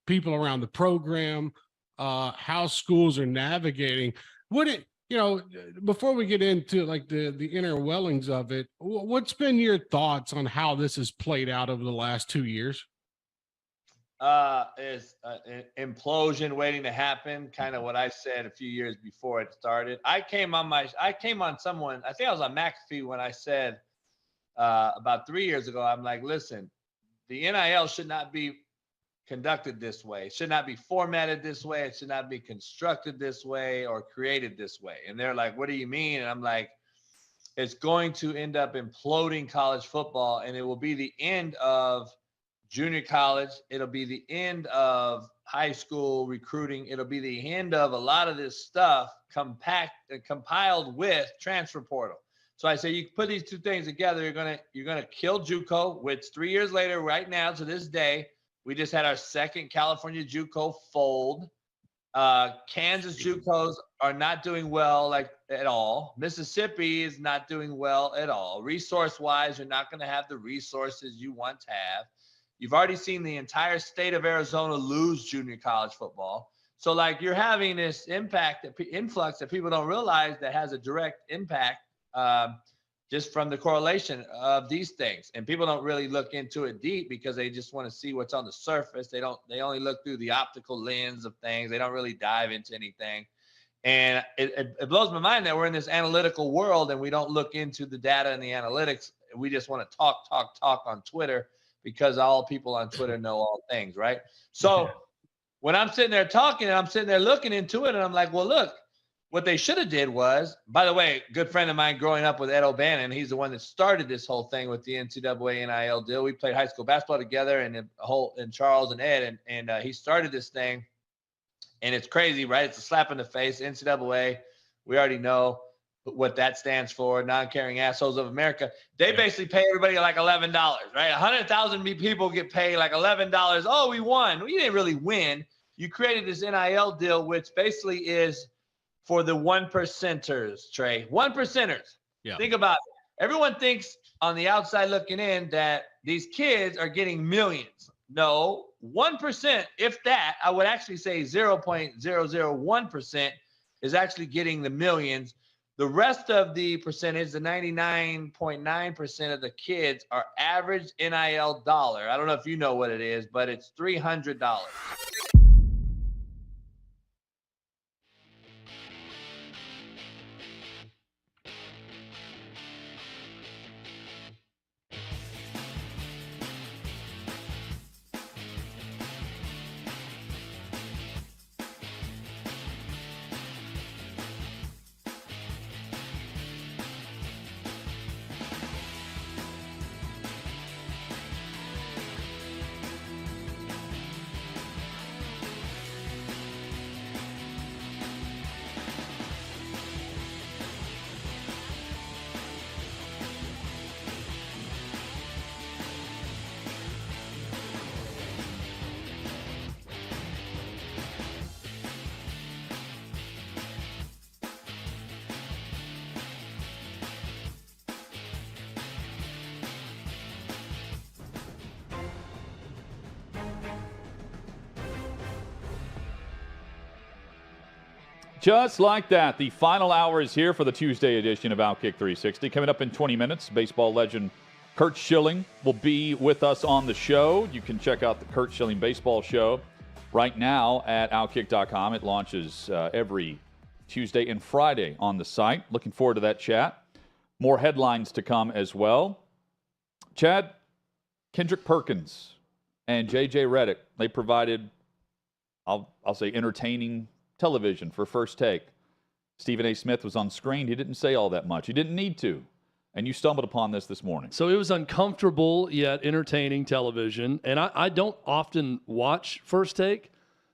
people around the program, how schools are navigating. Before we get into like the inner wellings of it, what's been your thoughts on how this has played out over the last 2 years? Is an implosion waiting to happen. Kind of what I said a few years before it started. I came on someone, I think I was on McAfee when I said about 3 years ago, I'm like, listen, the NIL should not be conducted this way. It should not be formatted this way. It should not be constructed this way or created this way. And they're like, what do you mean? And I'm like, it's going to end up imploding college football, and it will be the end of junior college. It'll be the end of high school recruiting. It'll be the end of a lot of this stuff compiled with transfer portal. So I say, you put these two things together, you're gonna kill JUCO, which 3 years later, right now to this day, we just had our second California JUCO fold. Kansas JUCOs are not doing well at all. Mississippi is not doing well at all. Resource-wise, you're not going to have the resources you once have. You've already seen the entire state of Arizona lose junior college football. So, you're having this influx that people don't realize that has a direct impact just from the correlation of these things. And people don't really look into it deep because they just want to see what's on the surface. They only look through the optical lens of things. They don't really dive into anything. And it blows my mind that we're in this analytical world and we don't look into the data and the analytics. We just want to talk on Twitter because all people on Twitter know all things, right? So when I'm sitting there talking and I'm sitting there looking into it and I'm like, well, look, what they should have did was, by the way, a good friend of mine growing up with Ed O'Bannon, he's the one that started this whole thing with the NCAA NIL deal. We played high school basketball together, and Charles and Ed, and he started this thing, and it's crazy, right? It's a slap in the face. NCAA, we already know what that stands for, non-caring assholes of America. They basically pay everybody like $11, right? 100,000 people get paid like $11. Oh, we won. Well, you didn't really win. You created this NIL deal, which basically is for the 1%ers, Trey. 1%ers. Yeah. Think about it. Everyone thinks on the outside looking in that these kids are getting millions. No, 1%, if that, I would actually say 0.001% is actually getting the millions. The rest of the percentage, the 99.9% of the kids are average NIL dollar. I don't know if you know what it is, but it's $300. Just like that, the final hour is here for the Tuesday edition of OutKick 360. Coming up in 20 minutes, baseball legend Curt Schilling will be with us on the show. You can check out the Curt Schilling Baseball Show right now at OutKick.com. It launches every Tuesday and Friday on the site. Looking forward to that chat. More headlines to come as well. Chad, Kendrick Perkins and J.J. Redick, they provided, I'll say, entertaining television for First Take. Stephen A. Smith was on screen. He didn't say all that much. He didn't need to. And you stumbled upon this morning. So it was uncomfortable yet entertaining television. And I don't often watch First Take,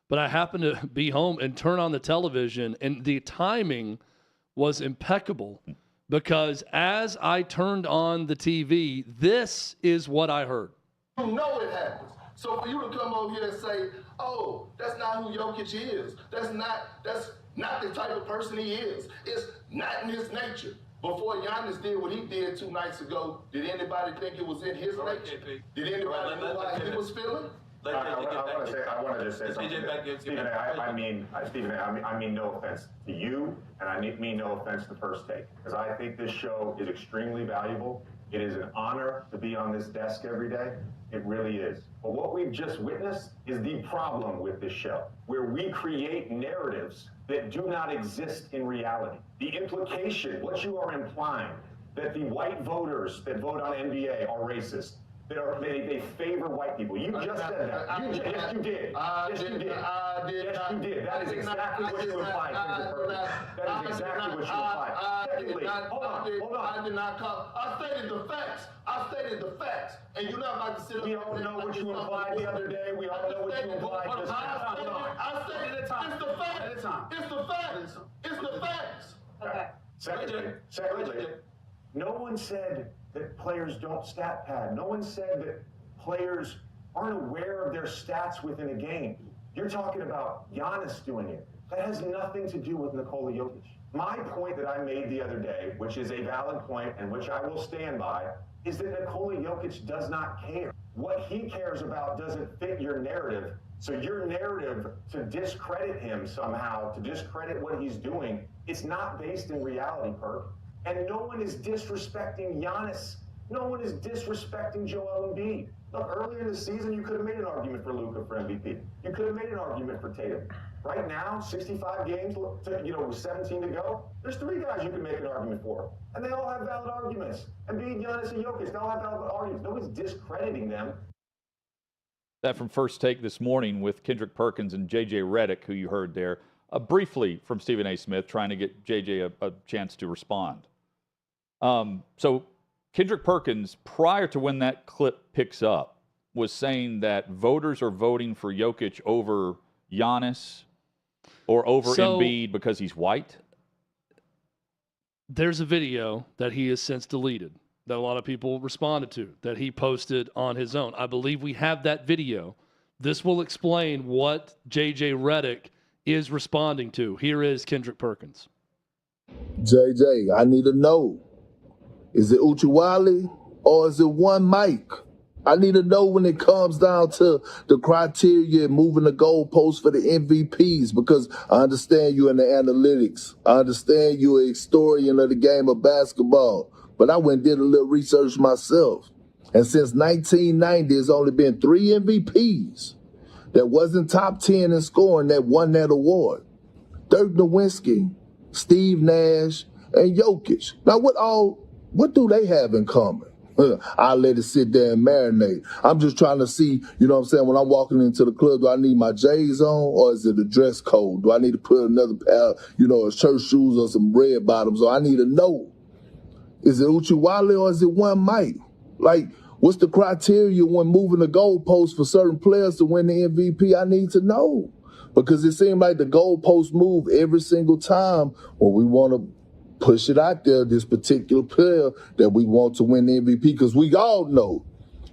but I happened to be home and turn on the television, and the timing was impeccable because as I turned on the TV, this is what I heard. You know it happens. So for you to come over here and say, oh, that's not who Jokic is. That's not the type of person he is. It's not in his nature. Before Giannis did what he did 2 nights ago, did anybody think it was in his nature? Did anybody know how he was feeling? I want to just say something. Stephen, I mean no offense to you, and I mean no offense to First Take, because I think this show is extremely valuable. It is an honor to be on this desk every day. It really is. But what we've just witnessed is the problem with this show, where we create narratives that do not exist in reality. The implication, what you are implying, that the white voters that vote on NBA are racist, they favor white people. You just said that. Yes, you did. Yes, you did. Yes, you did. That is exactly what you implied. That is exactly what you implied. Secondly, hold on. I did not call. I stated the facts. And you're not about to sit up. We all know what you implied the other day. We all know what you implied this time. I stated it's the facts. It's the facts. Okay. Secondly, no one said that players don't stat pad. No one said that players aren't aware of their stats within a game. You're talking about Giannis doing it. That has nothing to do with Nikola Jokic. My point that I made the other day, which is a valid point and which I will stand by, is that Nikola Jokic does not care. What he cares about doesn't fit your narrative. So your narrative to discredit him somehow, to discredit what he's doing, it's not based in reality, Perk. And no one is disrespecting Giannis. No one is disrespecting Joel Embiid. Look, earlier in the season, you could have made an argument for Luka for MVP. You could have made an argument for Tatum. Right now, 65 games, with 17 to go, there's 3 guys you can make an argument for. And they all have valid arguments. Embiid, Giannis, and Jokic, they all have valid arguments. Nobody's discrediting them. That from First Take this morning with Kendrick Perkins and J.J. Redick, who you heard there. Briefly from Stephen A. Smith, trying to get J.J. a chance to respond. So Kendrick Perkins, prior to when that clip picks up, was saying that voters are voting for Jokic over Giannis or over Embiid because he's white. There's a video that he has since deleted that a lot of people responded to, that he posted on his own. I believe we have that video. This will explain what J.J. Redick is responding to. Here is Kendrick Perkins. JJ, I need to know, is it Uchiwali or is it one Mike? I need to know when it comes down to the criteria moving the goalposts for the MVPs, because I understand you in the analytics. I understand you're a historian of the game of basketball, but I went and did a little research myself. And since 1990, there's only been 3 MVPs that wasn't top 10 in scoring that won that award. Dirk Nowitzki, Steve Nash, and Jokic. Now, what do they have in common? I'll let it sit there and marinate. I'm just trying to see, you know what I'm saying, when I'm walking into the club, do I need my J's on or is it a dress code? Do I need to put another pair, of church shoes or some red bottoms? Or I need to know, is it Uchiwali or is it one Mike? Like, what's the criteria when moving the goalposts for certain players to win the MVP? I need to know. Because it seems like the goalposts move every single time when we want to push it out there, this particular player that we want to win the MVP. Because we all know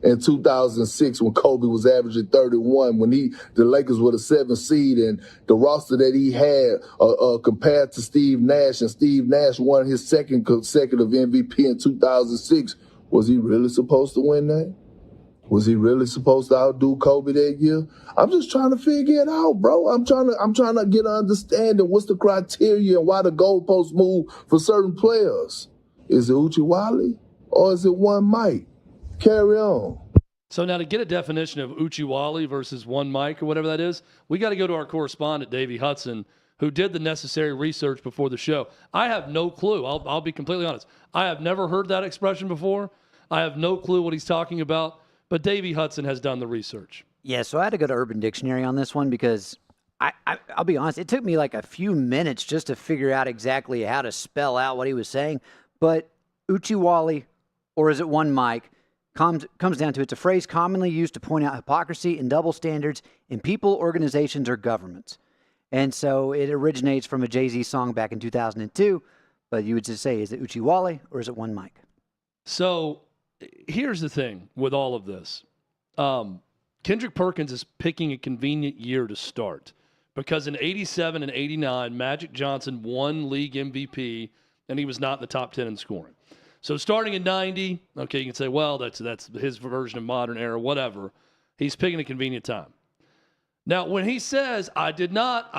in 2006 when Kobe was averaging 31, when the Lakers were the 7th seed, and the roster that he had compared to Steve Nash, and Steve Nash won his 2nd consecutive MVP in 2006, was he really supposed to win that? Was he really supposed to outdo Kobe that year? I'm just trying to figure it out, bro. I'm trying to get an understanding. What's the criteria and why the goalposts move for certain players? Is it Uchiwali or is it one Mike? Carry on. So now to get a definition of Uchiwali versus one Mike or whatever that is, we got to go to our correspondent, Davey Hudson, who did the necessary research before the show. I have no clue. I'll be completely honest. I have never heard that expression before. I have no clue what he's talking about. But Davey Hudson has done the research. Yeah, so I had to go to Urban Dictionary on this one because I'll be honest, it took me like a few minutes just to figure out exactly how to spell out what he was saying. But Uchiwali, or is it one Mike, comes down to it's a phrase commonly used to point out hypocrisy and double standards in people, organizations, or governments. And so it originates from a Jay-Z song back in 2002. But you would just say, is it Uchiwali or is it one Mike? So here's the thing with all of this. Kendrick Perkins is picking a convenient year to start because in 87 and 89, Magic Johnson won league MVP, and he was not in the top 10 in scoring. So starting in 90, okay, you can say, well, that's his version of modern era, whatever. He's picking a convenient time. Now, when he says, I did not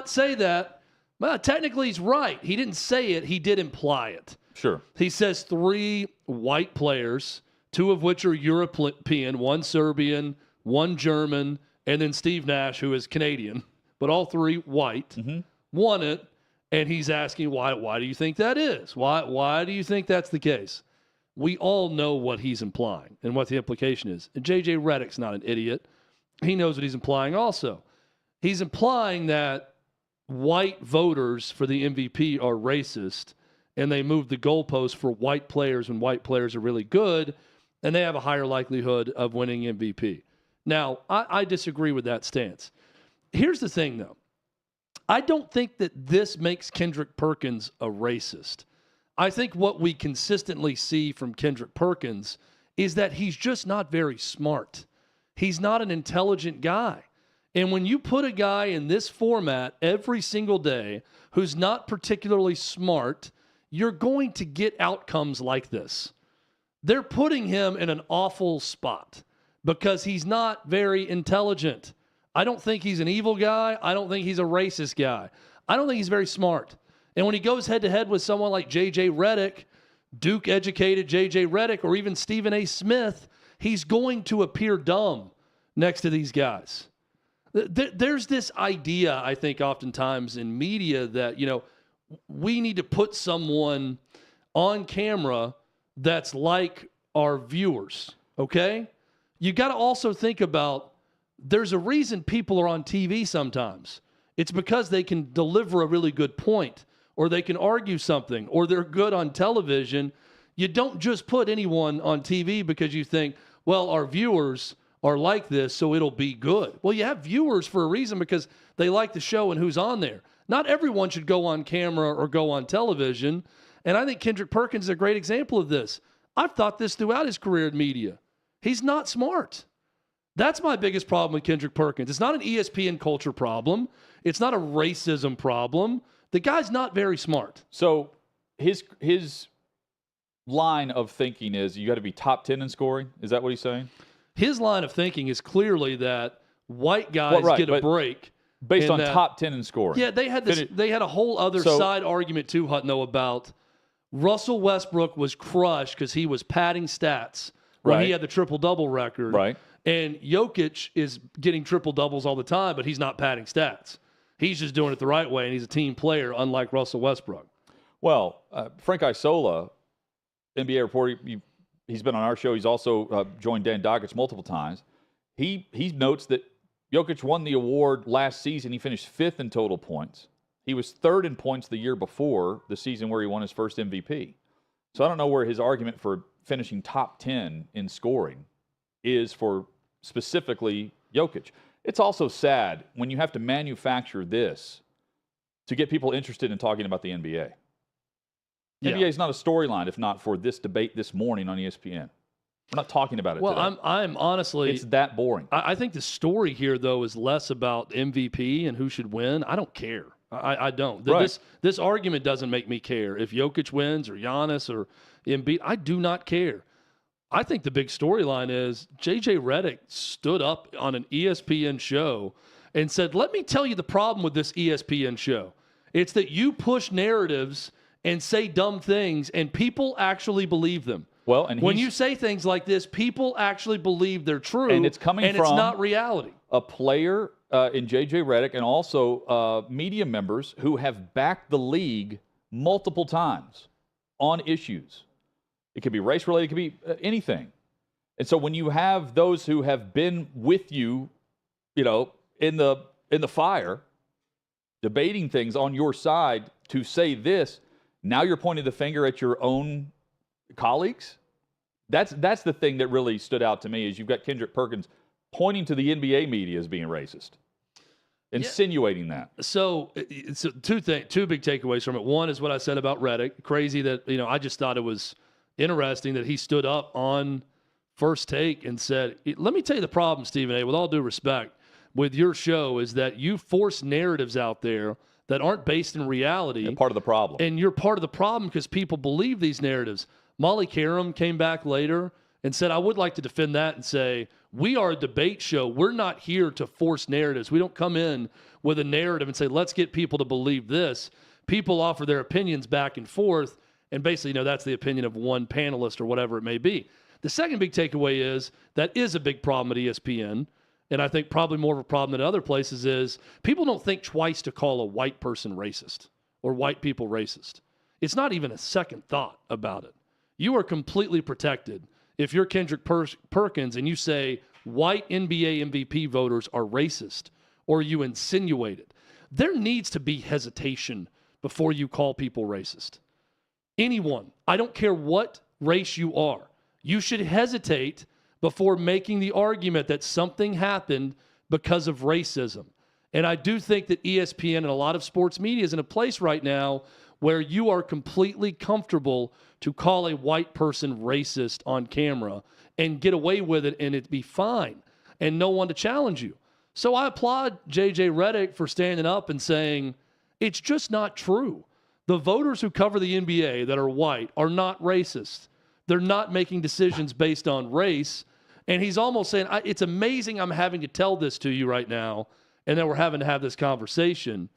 say that, well, technically he's right. He didn't say it. He did imply it. Sure. He says 3 white players, 2 of which are European, 1 Serbian, 1 German, and then Steve Nash, who is Canadian, but all 3 white, won it. And he's asking, why do you think that is? Why do you think that's the case? We all know what he's implying and what the implication is. And J.J. Redick's not an idiot. He knows what he's implying also. He's implying that white voters for the MVP are racist, and they move the goalposts for white players when white players are really good, and they have a higher likelihood of winning MVP. Now, I disagree with that stance. Here's the thing, though. I don't think that this makes Kendrick Perkins a racist. I think what we consistently see from Kendrick Perkins is that he's just not very smart. He's not an intelligent guy. And when you put a guy in this format every single day who's not particularly smart, you're going to get outcomes like this. They're putting him in an awful spot because he's not very intelligent. I don't think he's an evil guy. I don't think he's a racist guy. I don't think he's very smart. And when he goes head-to-head with someone like J.J. Redick, Duke-educated J.J. Redick, or even Stephen A. Smith, he's going to appear dumb next to these guys. There's this idea, I think, oftentimes in media that, we need to put someone on camera that's like our viewers, okay? You got to also think about there's a reason people are on TV sometimes. It's because they can deliver a really good point, or they can argue something, or they're good on television. You don't just put anyone on TV because you think, well, our viewers are like this, so it'll be good. Well, you have viewers for a reason because they like the show and who's on there. Not everyone should go on camera or go on television. And I think Kendrick Perkins is a great example of this. I've thought this throughout his career in media. He's not smart. That's my biggest problem with Kendrick Perkins. It's not an ESPN culture problem. It's not a racism problem. The guy's not very smart. So his line of thinking is you got to be top 10 in scoring. Is that what he's saying? His line of thinking is clearly that white guys get a break. Based on top 10 in scoring. Yeah, they had this. They had a whole other side argument too, Hutno, about Russell Westbrook was crushed because he was padding stats when he had the triple-double record. Right. And Jokic is getting triple-doubles all the time, but he's not padding stats. He's just doing it the right way, and he's a team player, unlike Russell Westbrook. Well, Frank Isola, NBA reporter, he's been on our show. He's also joined Dan Doggett multiple times. He notes that Jokic won the award last season. He finished 5th in total points. He was 3rd in points the year before, the season where he won his first MVP. So I don't know where his argument for finishing top 10 in scoring is for specifically Jokic. It's also sad when you have to manufacture this to get people interested in talking about the NBA. Yeah. NBA is not a storyline if not for this debate this morning on ESPN. We're not talking about it today. I'm honestly... It's that boring. I think the story here, though, is less about MVP and who should win. I don't care. I don't. This argument doesn't make me care. If Jokic wins or Giannis or Embiid, I do not care. I think the big storyline is J.J. Redick stood up on an ESPN show and said, let me tell you the problem with this ESPN show. It's that you push narratives and say dumb things, and people actually believe them. Well, and when you say things like this, people actually believe they're true, and it's coming from it's not reality. A player in J.J. Redick and also media members who have backed the league multiple times on issues. It could be race-related. It could be anything. And so when you have those who have been with you, in the fire, debating things on your side to say this, now you're pointing the finger at your own colleagues. That's the thing that really stood out to me is you've got Kendrick Perkins pointing to the NBA media as being racist, insinuating that. So two big takeaways from it. One is what I said about Redick. Crazy that I just thought it was interesting that he stood up on First Take and said, "Let me tell you the problem, Stephen A. With all due respect, with your show is that you force narratives out there that aren't based in reality. And part of the problem. And you're part of the problem because people believe these narratives." Molly Karam came back later and said, I would like to defend that and say, we are a debate show. We're not here to force narratives. We don't come in with a narrative and say, let's get people to believe this. People offer their opinions back and forth, and basically, that's the opinion of one panelist or whatever it may be. The second big takeaway is that is a big problem at ESPN, and I think probably more of a problem than other places is people don't think twice to call a white person racist or white people racist. It's not even a second thought about it. You are completely protected if you're Kendrick Perkins and you say white NBA MVP voters are racist or you insinuate it. There needs to be hesitation before you call people racist. Anyone, I don't care what race you are, you should hesitate before making the argument that something happened because of racism. And I do think that ESPN and a lot of sports media is in a place right now where you are completely comfortable to call a white person racist on camera and get away with it and it'd be fine and no one to challenge you. So I applaud J.J. Redick for standing up and saying, it's just not true. The voters who cover the NBA that are white are not racist. They're not making decisions based on race. And he's almost saying, it's amazing I'm having to tell this to you right now and that we're having to have this conversation.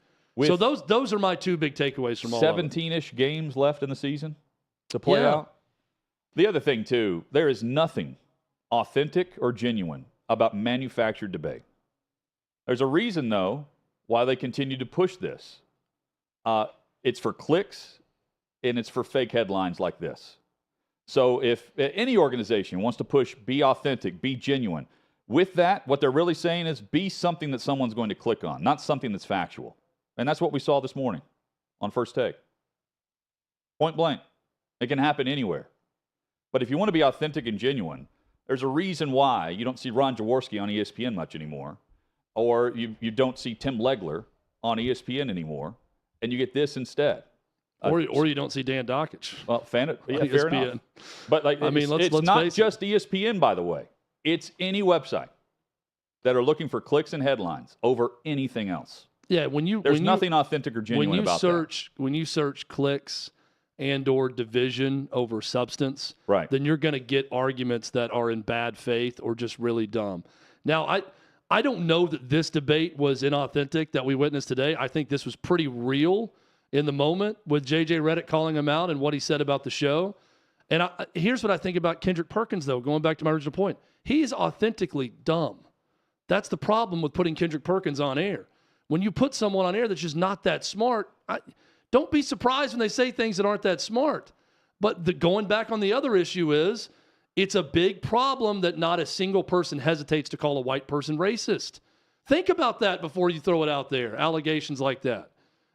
So those are my two big takeaways from all of it. 17-ish games left in the season to play Yeah. out. The other thing, too, there is nothing authentic or genuine about manufactured debate. There's a reason, though, why they continue to push this. It's for clicks, and it's for fake headlines like this. So if any organization wants to push be authentic, be genuine, with that, what they're really saying is be something that someone's going to click on, not something that's factual. And that's what we saw this morning on First Take. Point blank. It can happen anywhere. But if you want to be authentic and genuine, there's a reason why you don't see Ron Jaworski on ESPN much anymore, or you don't see Tim Legler on ESPN anymore, and you get this instead. Or you don't see Dan Dockich. Well, fair ESPN. enough. But it's not just ESPN, by the way. It's any website that are looking for clicks and headlines over anything else. Yeah, there's nothing authentic or genuine about that. When you search clicks and/or division over substance, right, then you're going to get arguments that are in bad faith or just really dumb. Now, I don't know that this debate was inauthentic that we witnessed today. I think this was pretty real in the moment with J.J. Redick calling him out and what he said about the show. And here's what I think about Kendrick Perkins, though, going back to my original point. He is authentically dumb. That's the problem with putting Kendrick Perkins on air. When you put someone on air that's just not that smart, don't be surprised when they say things that aren't that smart. But going back on the other issue is it's a big problem that not a single person hesitates to call a white person racist. Think about that before you throw it out there, allegations like that.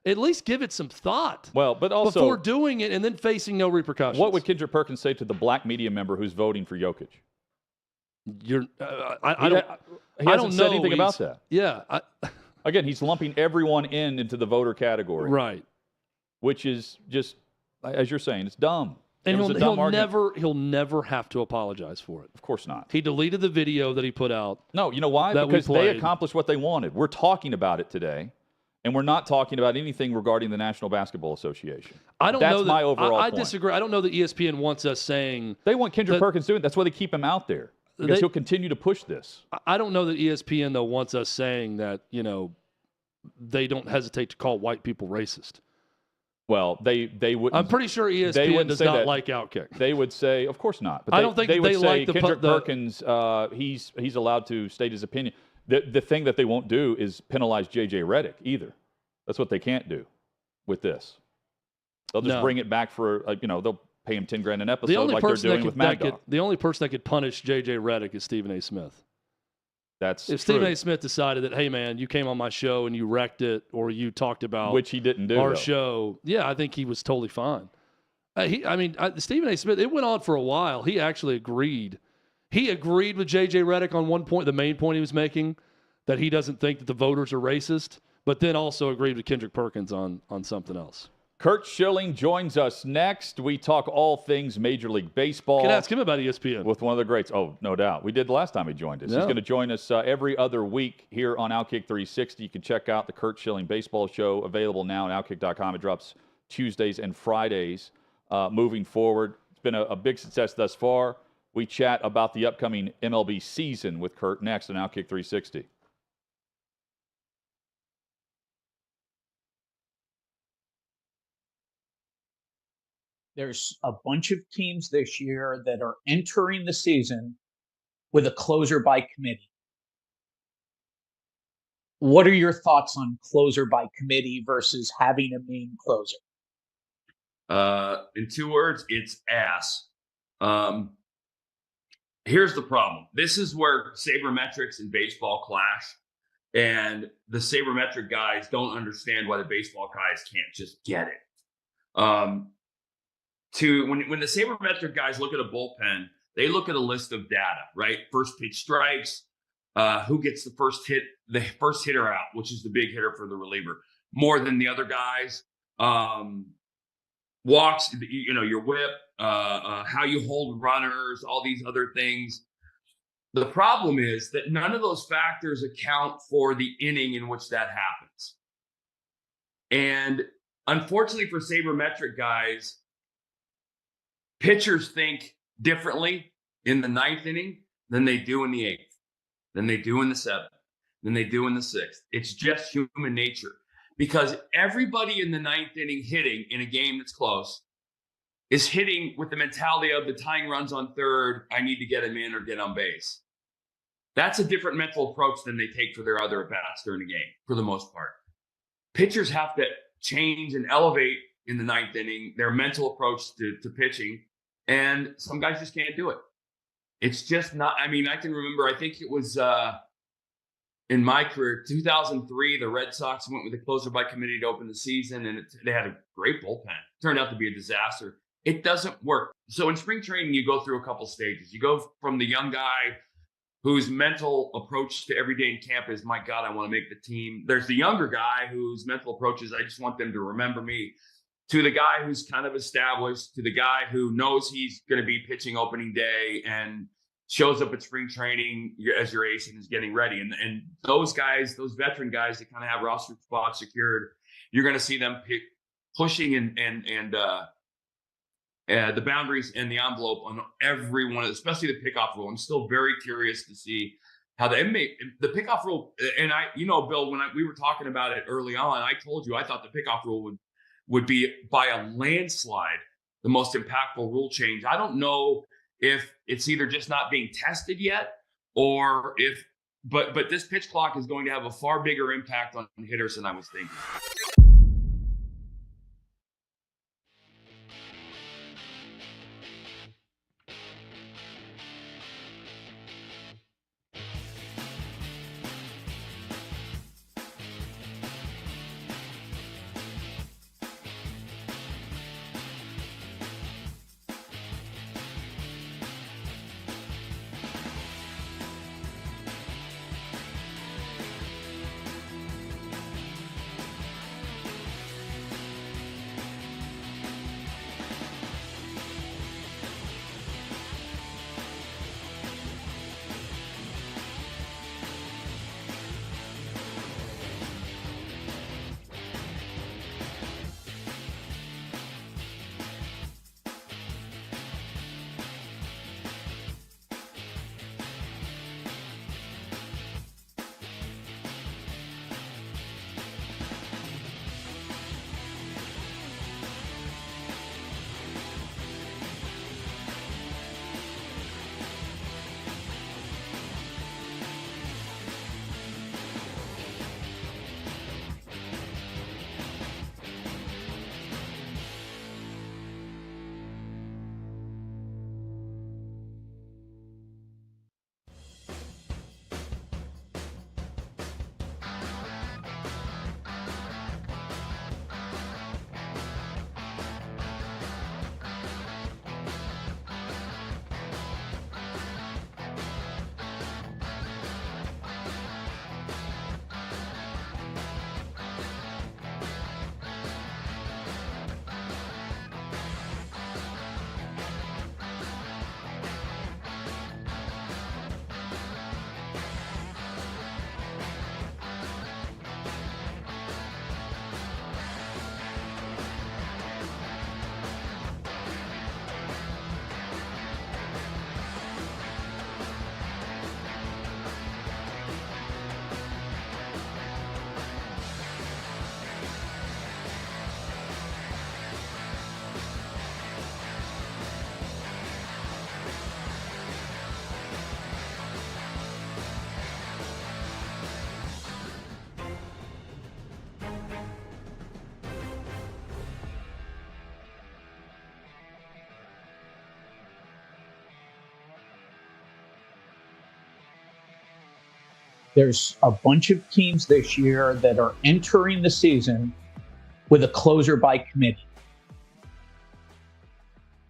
At least give it some thought. Well, but also before doing it and then facing no repercussions. What would Kendrick Perkins say to the black media member who's voting for Jokic? I don't said know anything about that. Yeah. Again, he's lumping everyone into the voter category. Right. Which is just, as you're saying, it's dumb. And he'll never have to apologize for it. Of course not. He deleted the video that he put out. No, you know why? Because they accomplished what they wanted. We're talking about it today, and we're not talking about anything regarding the National Basketball Association. That's my overall point. I disagree. I don't know that ESPN wants us saying they want Kendrick Perkins doing it. That's why they keep him out there. Because he'll continue to push this. I don't know that ESPN, though, wants us saying that, they don't hesitate to call white people racist. Well, they wouldn't. I'm pretty sure ESPN does not like OutKick. They would say, of course not. But I don't think they would they say like Kendrick Perkins, he's allowed to state his opinion. The thing that they won't do is penalize J.J. Redick either. That's what they can't do with this. They'll just bring it back for, they'll pay him $10,000 an episode like they're doing with Mad Dog. The only person that could punish J.J. Redick is Stephen A. Smith. That's if Stephen A. Smith decided that, hey, man, you came on my show and you wrecked it, or you talked about which he didn't do our show. Yeah, I think he was totally fine. Stephen A. Smith, it went on for a while. He actually agreed. He agreed with J.J. Redick on one point, the main point he was making, that he doesn't think that the voters are racist, but then also agreed with Kendrick Perkins on something else. Curt Schilling joins us next. We talk all things Major League Baseball. Can ask him about ESPN. With one of the greats. Oh, no doubt. We did the last time he joined us. Yeah. He's going to join us every other week here on OutKick 360. You can check out the Curt Schilling Baseball Show, available now at OutKick.com. It drops Tuesdays and Fridays moving forward. It's been a big success thus far. We chat about the upcoming MLB season with Curt next on OutKick 360. There's a bunch of teams this year that are entering the season with a closer by committee. What are your thoughts on closer by committee versus having a main closer? In 2 words, it's ass. Here's the problem. This is where sabermetrics and baseball clash, and the sabermetric guys don't understand why the baseball guys can't just get it. When the sabermetric guys look at a bullpen, they look at a list of data, right? First pitch strikes, who gets the first hitter out, which is the big hitter for the reliever, more than the other guys. Walks, your whip, how you hold runners, all these other things. The problem is that none of those factors account for the inning in which that happens. And unfortunately for sabermetric guys, pitchers think differently in the 9th inning than they do in the 8th, than they do in the 7th, than they do in the 6th. It's just human nature. because everybody in the ninth inning hitting in a game that's close is hitting with the mentality of the tying runs on third, I need to get him in or get on base. That's a different mental approach than they take for their other at-bats during the game, for the most part. Pitchers have to change and elevate in the ninth inning their mental approach to pitching, and some guys just can't do it. It's just not. I mean, I can remember, I think it was in my career, 2003, the Red Sox went with a closer by committee to open the season, and they had a great bullpen. It turned out to be a disaster. It doesn't work. So in spring training, you go through a couple stages. You go from the young guy whose mental approach to every day in camp is, my God, I want to make the team. There's the younger guy whose mental approach is, I just want them to remember me. To the guy who's kind of established, to the guy who knows he's going to be pitching opening day and shows up at spring training as your ace and is getting ready. And those guys, those veteran guys that kind of have roster spots secured, you're going to see them pushing and the boundaries and the envelope on every one, especially the pickoff rule. I'm still very curious to see how the pickoff rule. And Bill, when we were talking about it early on, I told you I thought the pickoff rule would be by a landslide the most impactful rule change. I don't know if it's either just not being tested yet, or but this pitch clock is going to have a far bigger impact on hitters than I was thinking. There's a bunch of teams this year that are entering the season with a closer by committee.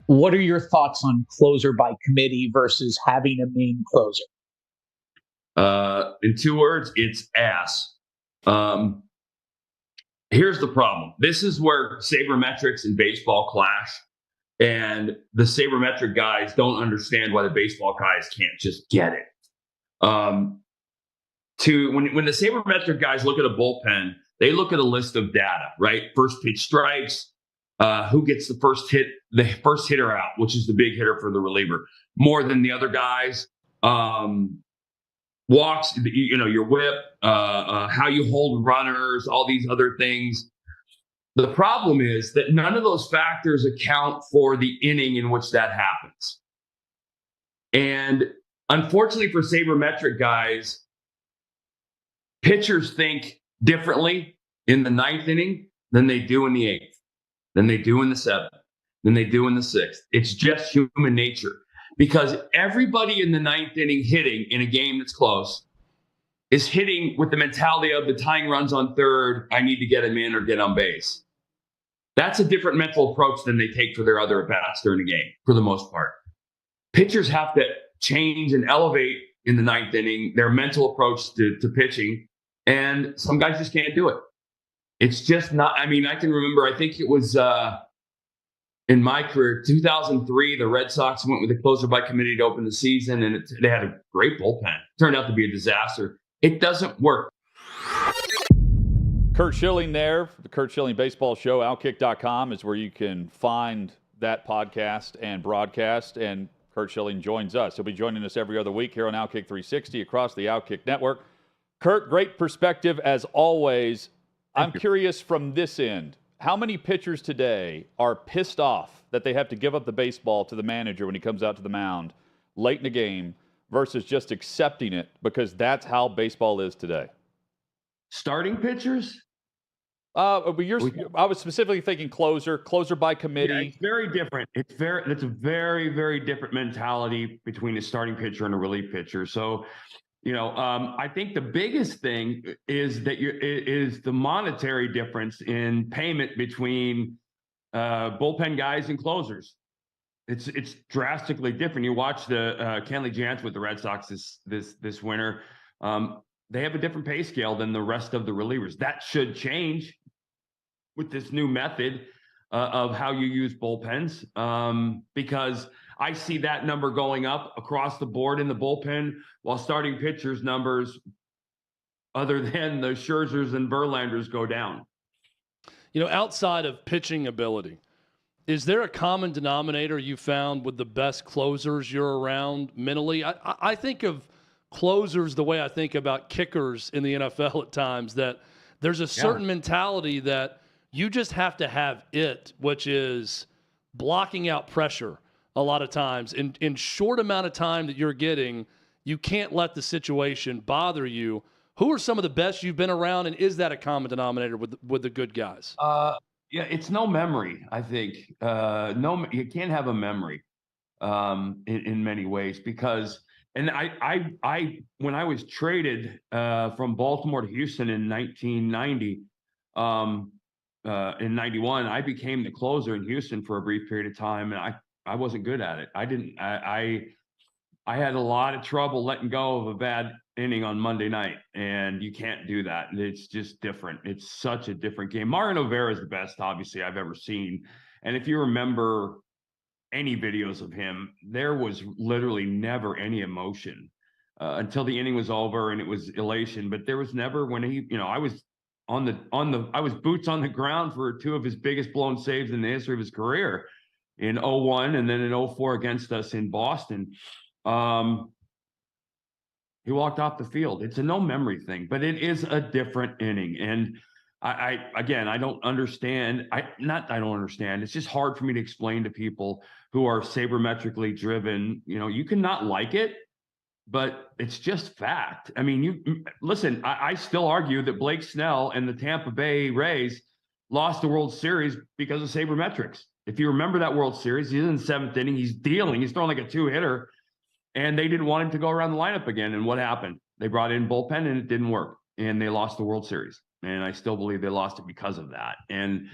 What are your thoughts on closer by committee versus having a main closer? In 2 words, it's ass. Here's the problem. This is where sabermetrics and baseball clash, and the sabermetric guys don't understand why the baseball guys can't just get it. When the sabermetric guys look at a bullpen, they look at a list of data, right? First pitch strikes, who gets the first hitter out, which is the big hitter for the reliever, more than the other guys. walks, your whip, how you hold runners, all these other things. The problem is that none of those factors account for the inning in which that happens. And unfortunately for sabermetric guys, pitchers think differently in the ninth inning than they do in the eighth, than they do in the seventh, than they do in the sixth. It's just human nature, because everybody in the ninth inning hitting in a game that's close is hitting with the mentality of the tying runs on third, I need to get him in or get on base. That's a different mental approach than they take for their other at-bats during the game, for the most part. Pitchers have to change and elevate in the ninth inning their mental approach to pitching, and some guys just can't do it. It's just not. I mean, I can remember, I think it was in my career, 2003, the Red Sox went with a closer by committee to open the season, and they had a great bullpen. Turned out to be a disaster. It doesn't work. Curt Schilling there, the Curt Schilling Baseball Show. OutKick.com is where you can find that podcast and broadcast, and Curt Schilling joins us. He'll be joining us every other week here on OutKick 360 across the OutKick network. Curt, great perspective as always. I'm curious from this end, how many pitchers today are pissed off that they have to give up the baseball to the manager when he comes out to the mound late in the game versus just accepting it because that's how baseball is today? Starting pitchers? I was specifically thinking closer by committee. Yeah, it's very different. It's a very, very different mentality between a starting pitcher and a relief pitcher. So, I think the biggest thing is that is the monetary difference in payment between bullpen guys and closers. It's drastically different. You watch the Kenley Jansen with the Red Sox this winter. They have a different pay scale than the rest of the relievers. That should change with this new method of how you use bullpens, because I see that number going up across the board in the bullpen, while starting pitchers' numbers, other than the Scherzers and Verlanders, go down. Outside of pitching ability, is there a common denominator you found with the best closers you're around mentally? I think of closers the way I think about kickers in the NFL at times, that there's a certain mentality that you just have to have it, which is blocking out pressure a lot of times. In short amount of time that you're getting, you can't let the situation bother you. Who are some of the best you've been around, and is that a common denominator with the good guys? Yeah, it's no memory, I think. You can't have a memory in many ways, because and I when I was traded from Baltimore to Houston in 1990, in 91, I became the closer in Houston for a brief period of time, and I wasn't good at it. I had a lot of trouble letting go of a bad inning on Monday night, and you can't do that. It's just different. It's such a different game. Mariano Rivera is the best, obviously, I've ever seen. And if you remember any videos of him, there was literally never any emotion until the inning was over, and it was elation. But there was never when I was I was boots on the ground for two of his biggest blown saves in the history of his career, in 01 and then in 04 against us in Boston. He walked off the field. It's a no memory thing, but it is a different inning. And I don't understand. I don't understand. It's just hard for me to explain to people who are sabermetrically driven. You can not like it, but it's just fact. I mean, listen, I still argue that Blake Snell and the Tampa Bay Rays lost the World Series because of sabermetrics. If you remember that World Series, he's in the seventh inning. He's dealing. He's throwing like a two-hitter. And they didn't want him to go around the lineup again. And what happened? They brought in bullpen, and it didn't work. And they lost the World Series. And I still believe they lost it because of that. And,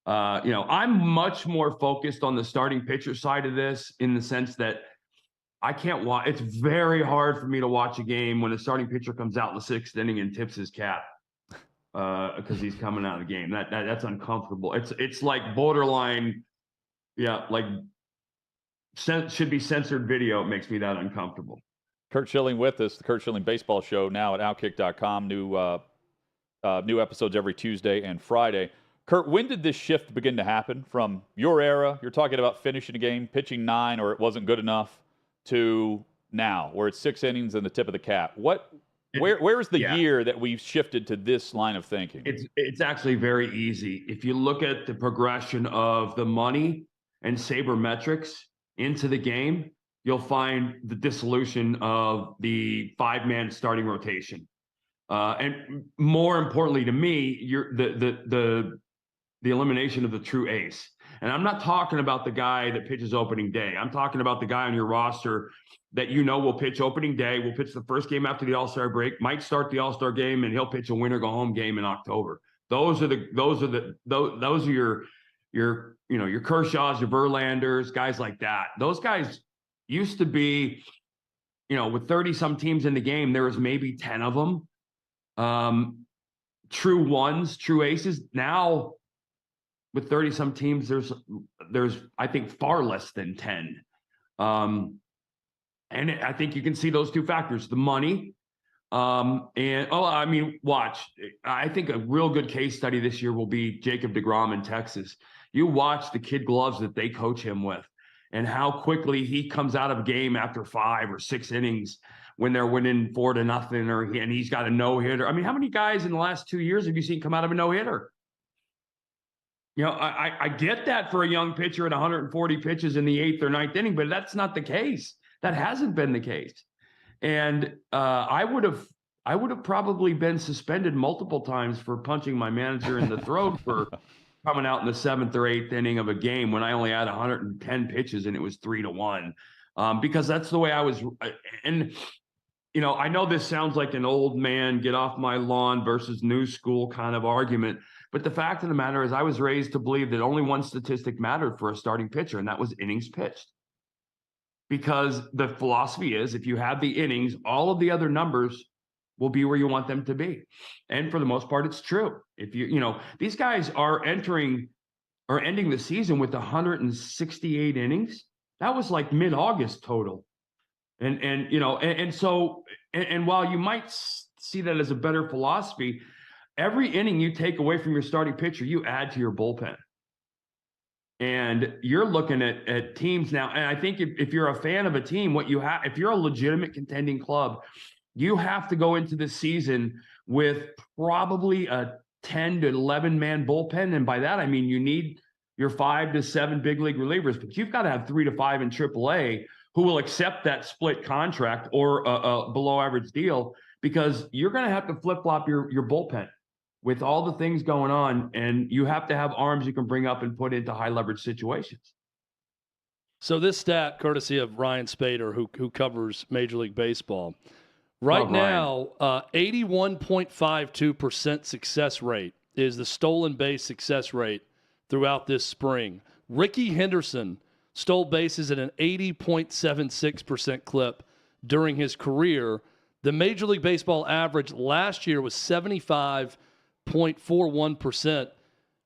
I'm much more focused on the starting pitcher side of this, in the sense that I can't watch. It's very hard for me to watch a game when a starting pitcher comes out in the sixth inning and tips his cap because he's coming out of the game. That's uncomfortable. It's like borderline, should be censored video. It makes me that uncomfortable. Curt Schilling with us, the Curt Schilling Baseball Show, now at OutKick.com. New episodes every Tuesday and Friday. Curt, when did this shift begin to happen from your era? You're talking about finishing a game, pitching 9, or it wasn't good enough, to now, where it's 6 innings and the tip of the cap? Where's the year that we've shifted to this line of thinking? It's actually very easy. If you look at the progression of the money and sabermetrics into the game, you'll find the dissolution of the 5-man starting rotation. And more importantly to me, the elimination of the true ace. And I'm not talking about the guy that pitches opening day. I'm talking about the guy on your roster that will pitch opening day, will pitch the first game after the All-Star break, might start the All-Star game, and he'll pitch a winner-go-home game in October. Those are your Kershaws, your Verlanders, guys like that. Those guys used to be, with 30-some teams in the game, there was maybe 10 of them. True ones, true aces. Now, with 30-some teams, there's I think far less than 10. And I think you can see those two factors: the money, watch. I think a real good case study this year will be Jacob deGrom in Texas. You watch the kid gloves that they coach him with, and how quickly he comes out of game after 5 or 6 innings when they're winning 4-0, and he's got a no-hitter. I mean, how many guys in the last 2 years have you seen come out of a no-hitter? I get that for a young pitcher at 140 pitches in the 8th or 9th inning, but that's not the case. That hasn't been the case. And I would have probably been suspended multiple times for punching my manager in the throat for coming out in the 7th or 8th inning of a game when I only had 110 pitches and it was 3-1. Because that's the way I was. And, I know this sounds like an old man, get off my lawn versus new school kind of argument. But the fact of the matter is I was raised to believe that only one statistic mattered for a starting pitcher, and that was innings pitched. Because the philosophy is if you have the innings, all of the other numbers will be where you want them to be. And for the most part, it's true. If these guys are ending the season with 168 innings. That was like mid-August total. And so while you might see that as a better philosophy, every inning you take away from your starting pitcher, you add to your bullpen. And you're looking at teams now. And I think if you're a fan of a team, if you're a legitimate contending club, you have to go into the season with probably a 10 to 11 man bullpen. And by that, I mean, you need your 5 to 7 big league relievers, but you've got to have 3 to 5 in AAA who will accept that split contract or a below average deal, because you're going to have to flip flop your bullpen with all the things going on, and you have to have arms you can bring up and put into high leverage situations. So this stat, courtesy of Ryan Spader, who covers Major League Baseball, right now, 81.52% success rate is the stolen base success rate throughout this spring. Ricky Henderson stole bases at an 80.76% clip during his career. The Major League Baseball average last year was 75.41%.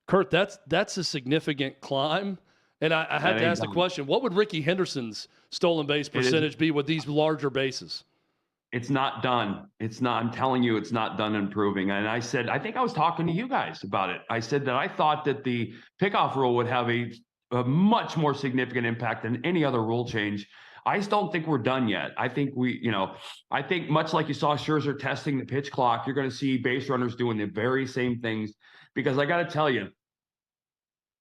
Curt, that's a significant climb. And I had to ask the question, what would Ricky Henderson's stolen base percentage be with these larger bases? It's not done. It's not. I'm telling you, it's not done improving. And I said, I think I was talking to you guys about it. I said that I thought that the pickoff rule would have a much more significant impact than any other rule change. I just don't think we're done yet. I think I think much like you saw Scherzer testing the pitch clock, you're going to see base runners doing the very same things. Because I got to tell you,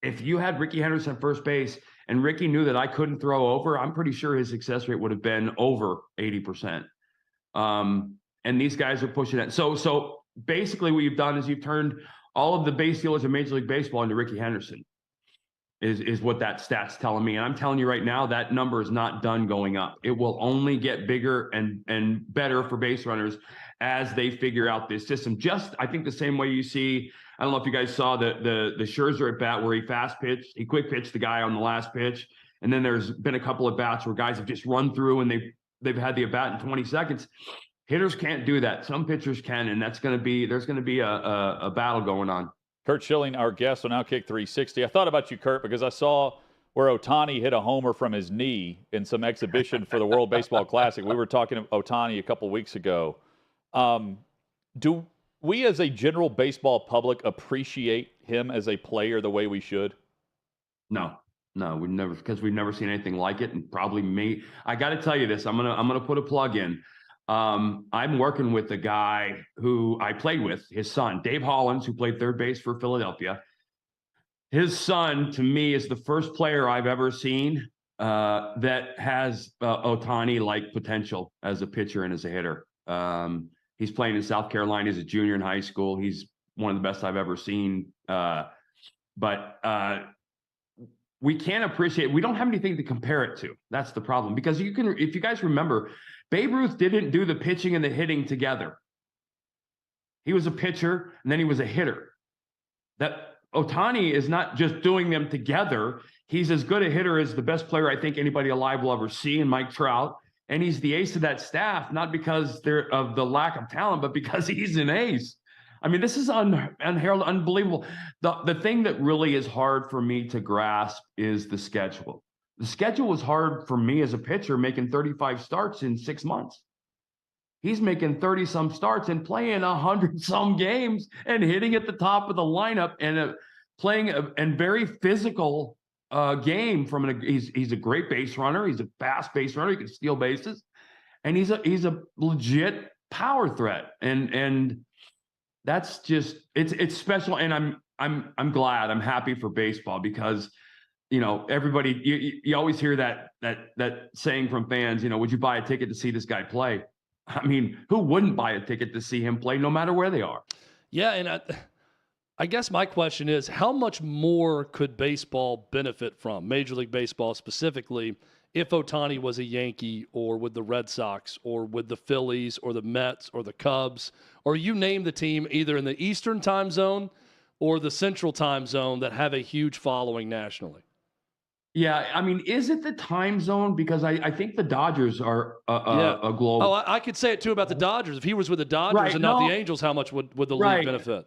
if you had Ricky Henderson first base and Ricky knew that I couldn't throw over, I'm pretty sure his success rate would have been over 80%. And these guys are pushing it. So basically what you've done is you've turned all of the base stealers in Major League Baseball into Ricky Henderson is what that stat's telling me. And I'm telling you right now, that number is not done going up. It will only get bigger and better for base runners as they figure out this system. Just, I think, the same way you see, I don't know if you guys saw the Scherzer at bat where he fast pitched, he quick pitched the guy on the last pitch. And then there's been a couple of bats where guys have just run through and they've had the at bat in 20 seconds. Hitters can't do that. Some pitchers can, and there's going to be a battle going on. Curt Schilling, our guest on OutKick 360. I thought about you, Curt, because I saw where Ohtani hit a homer from his knee in some exhibition for the World Baseball Classic. We were talking to Ohtani a couple weeks ago. Do we as a general baseball public appreciate him as a player the way we should? No. we've never seen anything like it, and probably I got to tell you this. I'm gonna put a plug in. I'm working with a guy who I played with, his son, Dave Hollins, who played third base for Philadelphia. His son, to me, is the first player I've ever seen that has Ohtani-like potential as a pitcher and as a hitter. He's playing in South Carolina as a junior in high school. He's one of the best I've ever seen. But we can't appreciate, we don't have anything to compare it to. That's the problem. Because if you guys remember, Babe Ruth didn't do the pitching and the hitting together. He was a pitcher and then he was a hitter. That Ohtani is not just doing them together. He's as good a hitter as the best player I think anybody alive will ever see in Mike Trout. And he's the ace of that staff, not because they're of the lack of talent, but because he's an ace. I mean, this is unheralded, unbelievable. The thing that really is hard for me to grasp is the schedule. The schedule was hard for me as a pitcher, making 35 starts in 6 months. He's making 30-some starts and playing 100-some games and hitting at the top of the lineup and playing a very physical game. He's a great base runner. He's a fast base runner. He can steal bases, and he's a legit power threat. And that's just it's special. And I'm glad. I'm happy for baseball because everybody you always hear that saying from fans. Would you buy a ticket to see this guy play? I mean, who wouldn't buy a ticket to see him play no matter where they are? Yeah, and I guess my question is, how much more could baseball benefit from, Major League Baseball specifically, if Ohtani was a Yankee or with the Red Sox or with the Phillies or the Mets or the Cubs, or you name the team either in the Eastern time zone or the Central time zone that have a huge following nationally? Yeah, I mean, is it the time zone? Because I think the Dodgers are a global. Oh, I could say it too about the Dodgers. If he was with the Dodgers and not the Angels, how much would the league benefit?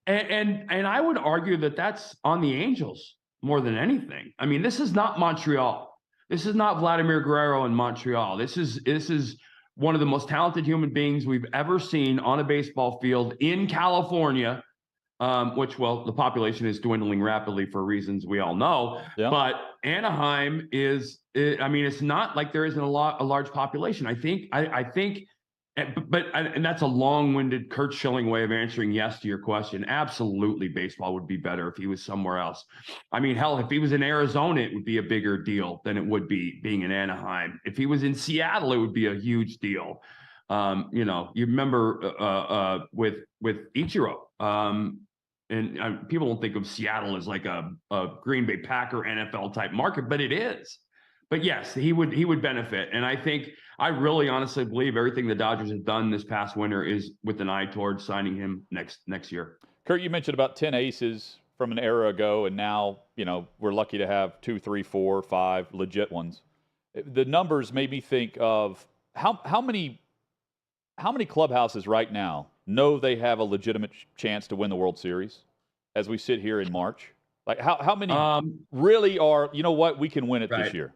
And I would argue that that's on the Angels more than anything. I mean, this is not Montreal. This is not Vladimir Guerrero in Montreal. This is one of the most talented human beings we've ever seen on a baseball field in California. Which, the population is dwindling rapidly for reasons we all know. Yeah. But Anaheim it's not like there isn't a large population. I think, and that's a long-winded Curt Schilling way of answering yes to your question. Absolutely, baseball would be better if he was somewhere else. I mean, hell, if he was in Arizona, it would be a bigger deal than it would be being in Anaheim. If he was in Seattle, it would be a huge deal. You remember with Ichiro. And people don't think of Seattle as like a Green Bay Packer NFL type market, but it is. But yes, he would benefit. And I really honestly believe everything the Dodgers have done this past winter is with an eye towards signing him next year. Curt, you mentioned about 10 aces from an era ago, and now, we're lucky to have 2, 3, 4, 5 legit ones. The numbers made me think of how many clubhouses right now know they have a legitimate chance to win the World Series as we sit here in March? Like how many really are, we can win it this year?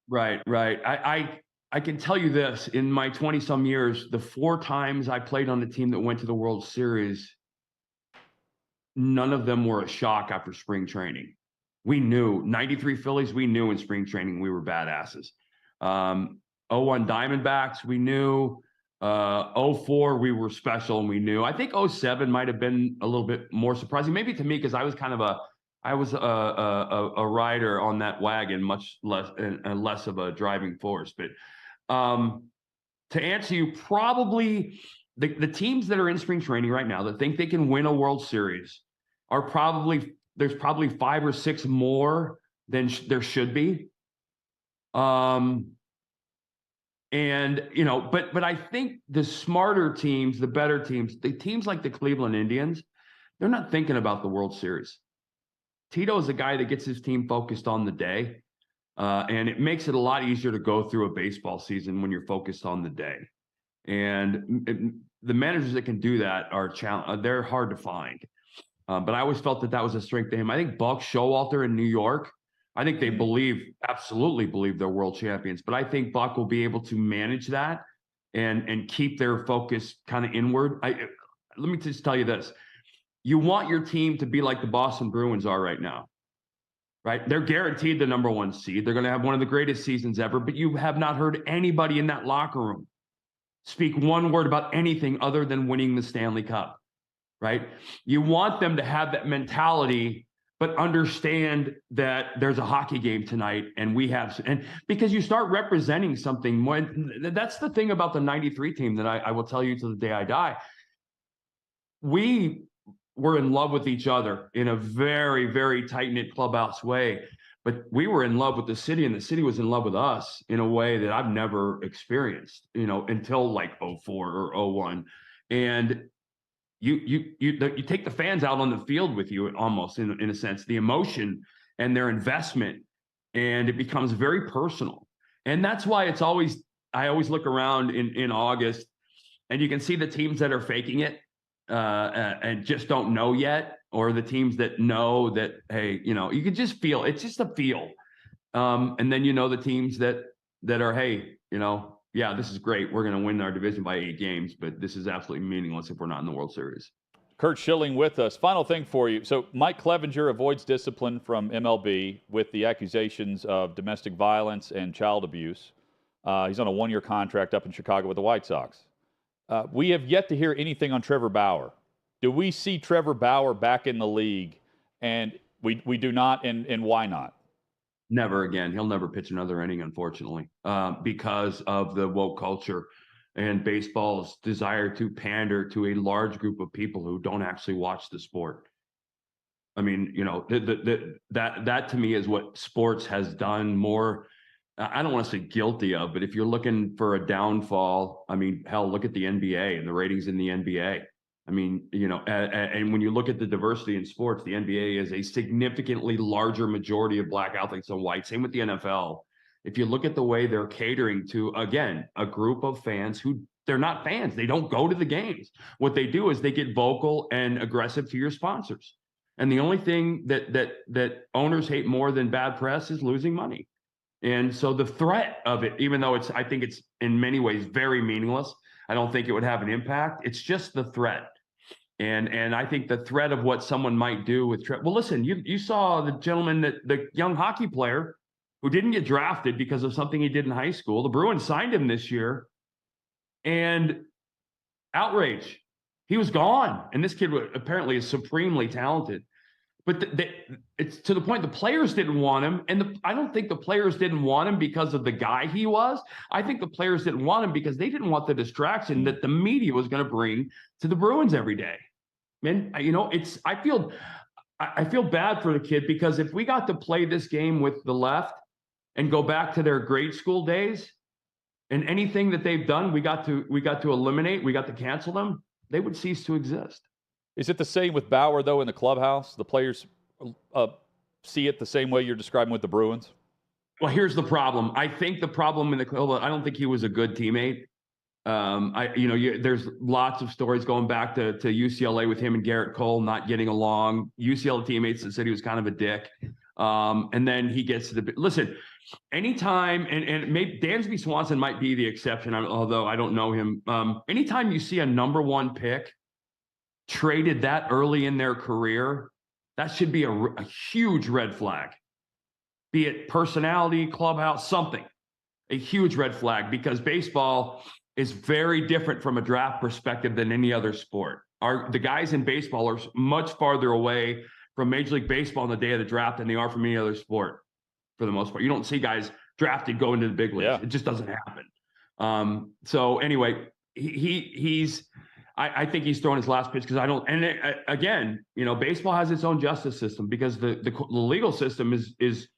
Right. I can tell you this, in my 20-some years, the 4 times I played on the team that went to the World Series, none of them were a shock after spring training. We knew, 93 Phillies, we knew in spring training we were badasses. 01 Diamondbacks, we knew. 04 we were special and we knew. I think 07 might have been a little bit more surprising, maybe to me, because I was a rider on that wagon, much less and less of a driving force. But to answer you, probably the teams that are in spring training right now that think they can win a World Series are there's probably 5 or 6 more than there should be. And, but I think the smarter teams, the better teams, the teams like the Cleveland Indians, they're not thinking about the World Series. Tito is a guy that gets his team focused on the day. And it makes it a lot easier to go through a baseball season when you're focused on the day. And the managers that can do that they're hard to find. But I always felt that was a strength to him. I think Buck Showalter in New York, I think they absolutely believe they're world champions, but I think Buck will be able to manage that and keep their focus kind of inward. Let me just tell you this. You want your team to be like the Boston Bruins are right now. right? They're guaranteed the number 1 seed. They're going to have one of the greatest seasons ever, but you have not heard anybody in that locker room speak one word about anything other than winning the Stanley Cup, right? You want them to have that mentality, but understand that there's a hockey game tonight and and because you start representing something that's the thing about the 93 team that I will tell you to the day I die. We were in love with each other in a very, very tight-knit clubhouse way, but we were in love with the city and the city was in love with us in a way that I've never experienced, until like 04 or 01. And you take the fans out on the field with you almost in a sense, the emotion and their investment, and it becomes very personal. And that's why I always look around in August and you can see the teams that are faking it and just don't know yet, or the teams that know that, hey, you can just feel, it's just a feel. And then the teams that are, hey, yeah, this is great. We're going to win our division by 8 games, but this is absolutely meaningless if we're not in the World Series. Curt Schilling with us. Final thing for you. So Mike Clevenger avoids discipline from MLB with the accusations of domestic violence and child abuse. He's on a 1-year contract up in Chicago with the White Sox. We have yet to hear anything on Trevor Bauer. Do we see Trevor Bauer back in the league? And we do not, and why not? Never again. He'll never pitch another inning, unfortunately, because of the woke culture and baseball's desire to pander to a large group of people who don't actually watch the sport. I mean, that to me is what sports has done more. I don't want to say guilty of, but if you're looking for a downfall, I mean, hell, look at the NBA and the ratings in the NBA. I mean, and when you look at the diversity in sports, the NBA is a significantly larger majority of black athletes than white. Same with the NFL. If you look at the way they're catering to, again, a group of fans who they're not fans, they don't go to the games. What they do is they get vocal and aggressive to your sponsors. And the only thing that owners hate more than bad press is losing money. And so the threat of it, even though I think it's in many ways very meaningless, I don't think it would have an impact. It's just the threat. And I think the threat of what someone might do with well, listen, you saw the gentleman, the young hockey player who didn't get drafted because of something he did in high school. The Bruins signed him this year, and outrage. He was gone. And this kid apparently is supremely talented. But it's to the point the players didn't want him. And I don't think the players didn't want him because of the guy he was. I think the players didn't want him because they didn't want the distraction that the media was going to bring to the Bruins every day. And, I feel bad for the kid, because if we got to play this game with the left and go back to their grade school days, and anything that they've done, we got to eliminate, we got to cancel them, they would cease to exist. Is it the same with Bauer, though, in the clubhouse? The players see it the same way you're describing with the Bruins? Well, here's the problem. I think the problem in the club, I don't think he was a good teammate. There's lots of stories going back to UCLA with him and Garrett Cole not getting along. UCLA teammates that said he was kind of a dick. And then he gets to listen, anytime, and maybe Dansby Swanson might be the exception, although I don't know him. Anytime you see a number 1 pick traded that early in their career, that should be a huge red flag. Be it personality, clubhouse, something. A huge red flag, because baseball is very different from a draft perspective than any other sport. The guys in baseball are much farther away from Major League Baseball on the day of the draft than they are from any other sport, for the most part. You don't see guys drafted go into the big leagues. Yeah. It just doesn't happen. So anyway, I think he's throwing his last pitch, because again, baseball has its own justice system, because the legal system is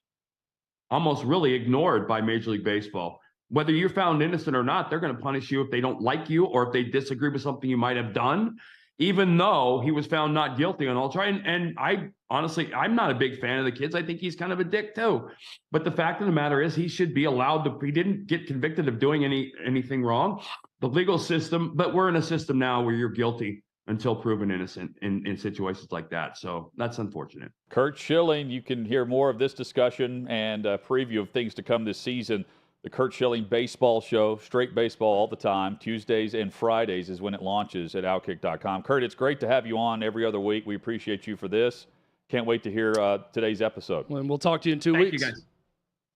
almost really ignored by Major League Baseball. Whether you're found innocent or not, they're going to punish you if they don't like you, or if they disagree with something you might have done, even though he was found not guilty on all charges. And I honestly, I'm not a big fan of the kids. I think he's kind of a dick too. But the fact of the matter is, he should be allowed to. He didn't get convicted of doing anything wrong. The legal system, but we're in a system now where you're guilty until proven innocent in situations like that. So that's unfortunate. Curt Schilling, you can hear more of this discussion and a preview of things to come this season. The Curt Schilling Baseball Show, straight baseball all the time. Tuesdays and Fridays is when it launches at OutKick.com. Curt, it's great to have you on every other week. We appreciate you for this. Can't wait to hear today's episode. And we'll talk to you in 2 Thank weeks. you, guys.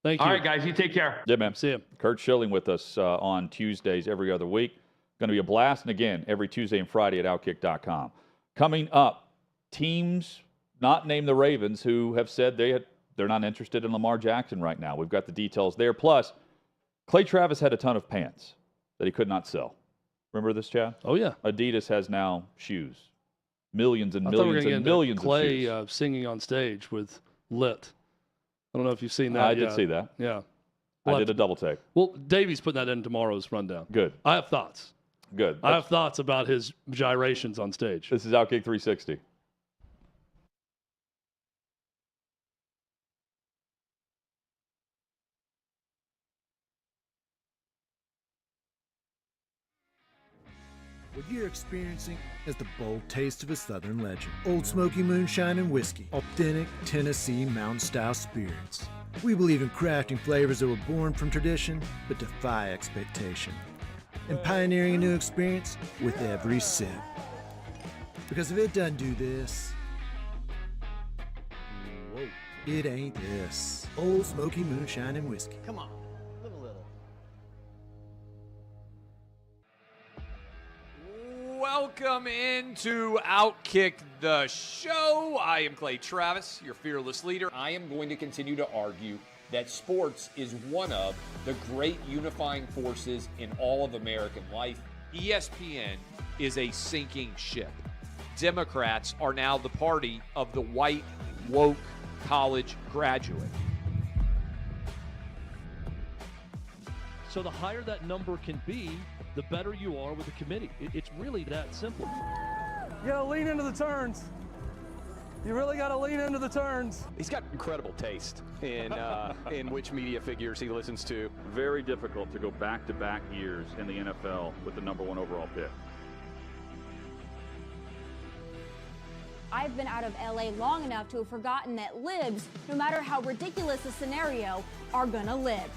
Thank you. All right, guys. You take care. Yeah, man. See you. Curt Schilling with us on Tuesdays every other week. Going to be a blast. And again, every Tuesday and Friday at OutKick.com. Coming up, teams not named the Ravens who have said they're not interested in Lamar Jackson right now. We've got the details there. Plus, Clay Travis had a ton of pants that he could not sell. Remember this, Chad? Oh, yeah. Adidas has now shoes. Millions and I thought we were millions gonna and get into millions Clay of shoes. singing on stage with Lit. I don't know if you've seen that I yet. did see that. Yeah. I did a double take. Well, Davey's putting that in tomorrow's rundown. Good. I have thoughts. Good. I have thoughts about his gyrations on stage. This is OutKick 360. What you're experiencing is the bold taste of a Southern legend. Old Smoky Moonshine and Whiskey. Authentic Tennessee mountain-style spirits. We believe in crafting flavors that were born from tradition but defy expectation. And pioneering a new experience with every sip. Because if it doesn't do this, whoa, it ain't this. Old Smoky Moonshine and Whiskey. Come on, live a little. Welcome into OutKick the show. I am Clay Travis, your fearless leader. I am going to continue to argue that sports is one of the great unifying forces in all of American life. ESPN is a sinking ship. Democrats are now the party of the white, woke college graduate. So the higher that number can be, the better you are with the committee. It's really that simple. You gotta lean into the turns. You really gotta lean into the turns. He's got incredible taste in which media figures he listens to. Very difficult to go back-to-back years in the NFL with the number 1 overall pick. I've been out of LA long enough to have forgotten that libs, no matter how ridiculous the scenario, are gonna live.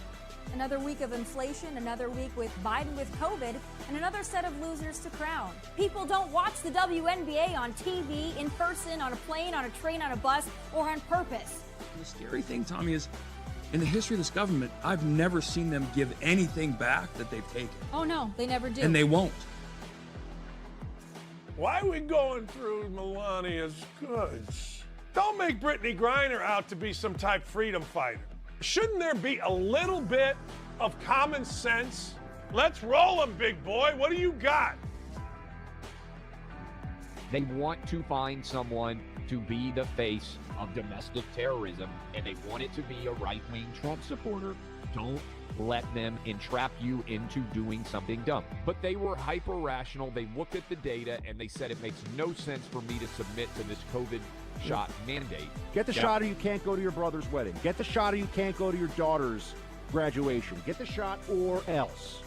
Another week of inflation, another week with Biden with COVID, and another set of losers to crown. People don't watch the WNBA on TV, in person, on a plane, on a train, on a bus, or on purpose. The scary thing, Tommy, is in the history of this government, I've never seen them give anything back that they've taken. Oh no, they never do. And they won't. Why are we going through Melania's goods? Don't make Brittany Griner out to be some type freedom fighter. Shouldn't there be a little bit of common sense? Let's roll them, big boy. What do you got? They want to find someone to be the face of domestic terrorism, and they want it to be a right-wing Trump supporter. Don't let them entrap you into doing something dumb. But they were hyper-rational. They looked at the data, and they said it makes no sense for me to submit to this COVID shot mandate. Get the shot or you can't go to your brother's wedding. Get the shot or you can't go to your daughter's graduation. Get the shot or else.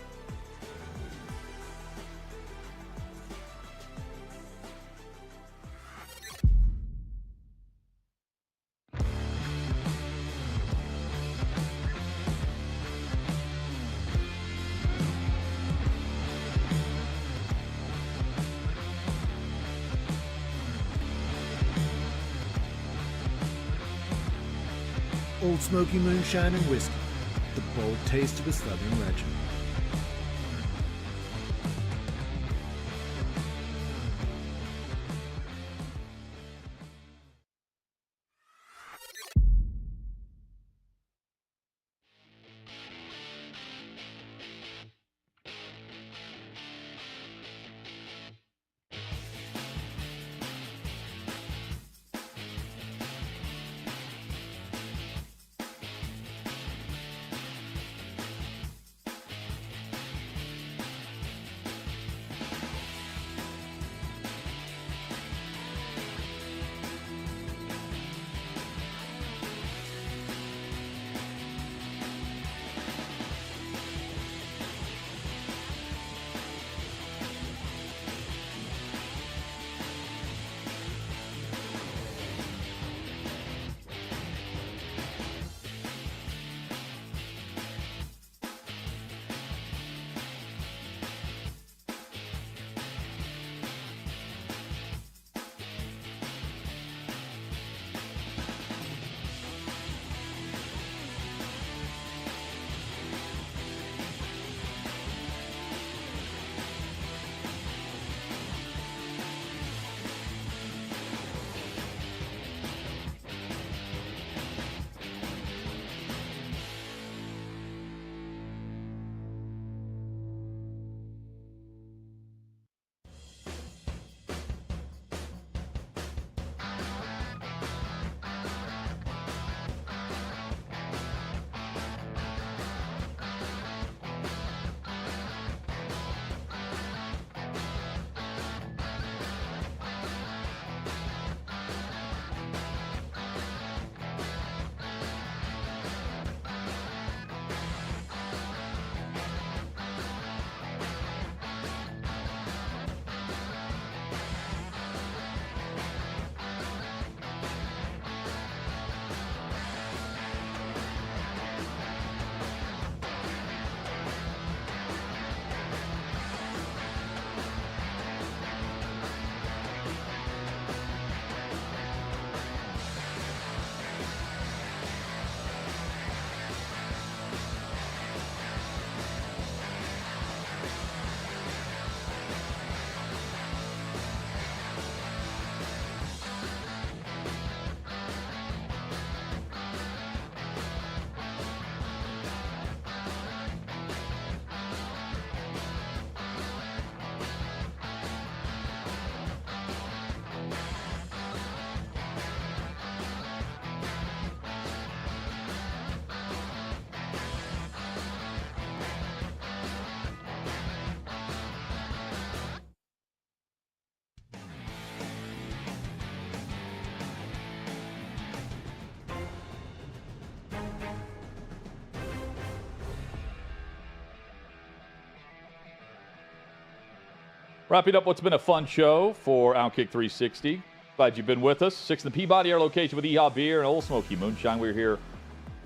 Old Smoky Moonshine and Whiskey. The bold taste of a Southern legend. Wrapping up what's been a fun show for OutKick 360. Glad you've been with us. 6th and Peabody, our location with EHA Beer and Old Smoky Moonshine. We're here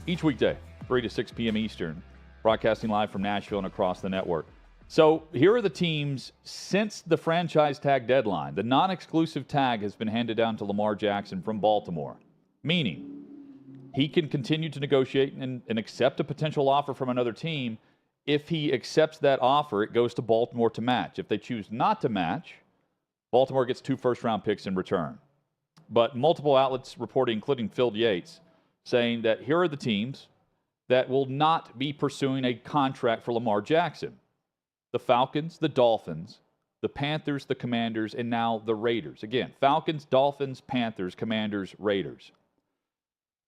each weekday, 3 to 6 p.m. Eastern, broadcasting live from Nashville and across the network. So here are the teams since the franchise tag deadline. The non-exclusive tag has been handed down to Lamar Jackson from Baltimore, meaning he can continue to negotiate and accept a potential offer from another team. If he accepts that offer, it goes to Baltimore to match. If they choose not to match, Baltimore gets 2 first-round picks in return. But multiple outlets reporting, including Phil Yates, saying that here are the teams that will not be pursuing a contract for Lamar Jackson. The Falcons, the Dolphins, the Panthers, the Commanders, and now the Raiders. Again, Falcons, Dolphins, Panthers, Commanders, Raiders.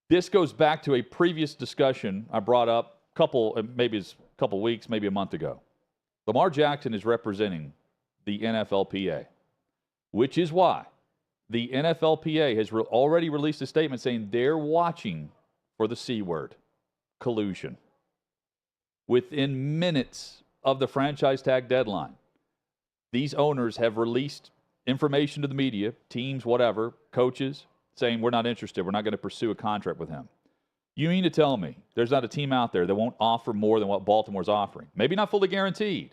This goes back to a previous discussion I brought up maybe a couple weeks, maybe a month ago. Lamar Jackson is representing the NFLPA, which is why the NFLPA has already released a statement saying they're watching for the C word, collusion. Within minutes of the franchise tag deadline, these owners have released information to the media, teams, whatever, coaches, saying we're not interested, we're not going to pursue a contract with him. You mean to tell me there's not a team out there that won't offer more than what Baltimore's offering? Maybe not fully guaranteed,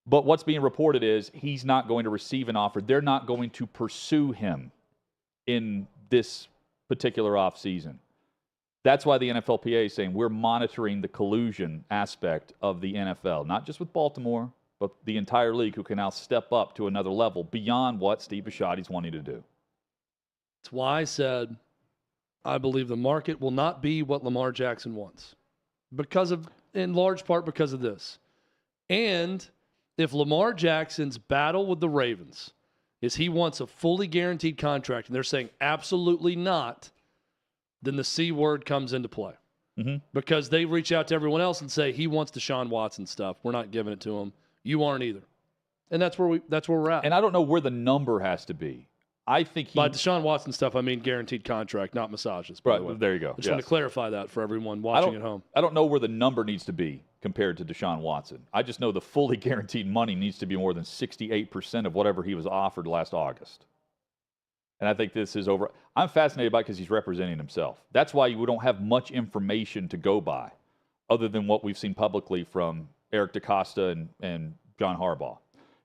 but what's being reported is he's not going to receive an offer. They're not going to pursue him in this particular offseason. That's why the NFLPA is saying we're monitoring the collusion aspect of the NFL, not just with Baltimore, but the entire league, who can now step up to another level beyond what Steve Bisciotti's wanting to do. That's why I said I believe the market will not be what Lamar Jackson wants, in large part because of this. And if Lamar Jackson's battle with the Ravens is he wants a fully guaranteed contract and they're saying absolutely not, then the C word comes into play. Because they reach out to everyone else and say he wants Deshaun Watson stuff. We're not giving it to him. You aren't either. And that's where we're at. And I don't know where the number has to be. I think by Deshaun Watson stuff, I mean guaranteed contract, not massages. By the way. There you go. I just want to clarify that for everyone watching at home. I don't know where the number needs to be compared to Deshaun Watson. I just know the fully guaranteed money needs to be more than 68% of whatever he was offered last August. And I think this is over. I'm fascinated by it because he's representing himself. That's why we don't have much information to go by other than what we've seen publicly from Eric DeCosta and John Harbaugh.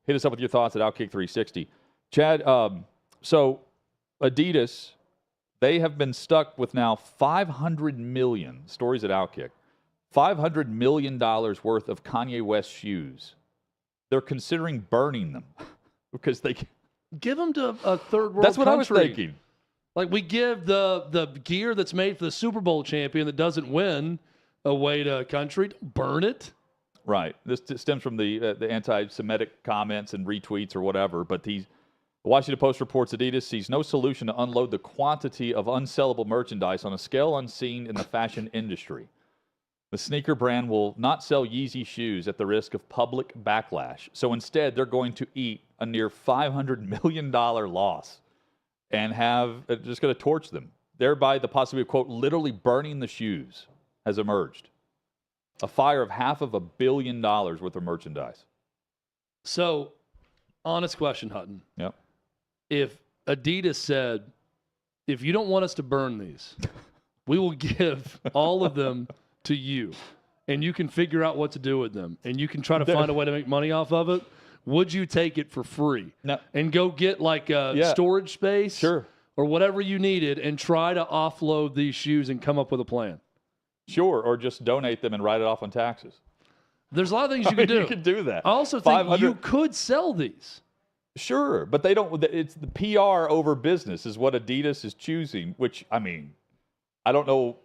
Hit us up with your thoughts at OutKick 360. Chad, so Adidas, they have been stuck with now $500 million, stories at OutKick, $500 million worth of Kanye West shoes. They're considering burning them because they give them to a third world That's what country. I was thinking. Like we give the gear that's made for the Super Bowl champion that doesn't win away to a country. Burn it. Right. This stems from the anti-Semitic comments and retweets or whatever. But the Washington Post reports Adidas sees no solution to unload the quantity of unsellable merchandise on a scale unseen in the fashion industry. The sneaker brand will not sell Yeezy shoes at the risk of public backlash. So instead, they're going to eat a near $500 million loss and just going to torch them. Thereby, the possibility of, quote, literally burning the shoes has emerged. A fire of $500 million worth of merchandise. So, honest question, Hutton. Yep. If Adidas said, if you don't want us to burn these, we will give all of them to you, and you can figure out what to do with them, and you can try to find a way to make money off of it, would you take it for free? No. And go get like a storage space or whatever you needed and try to offload these shoes and come up with a plan? Sure, or just donate them and write it off on taxes. There's a lot of things you can do. You can do that. I also think you could sell these. Sure, but they don't. It's the PR over business is what Adidas is choosing, which, I mean, I don't know.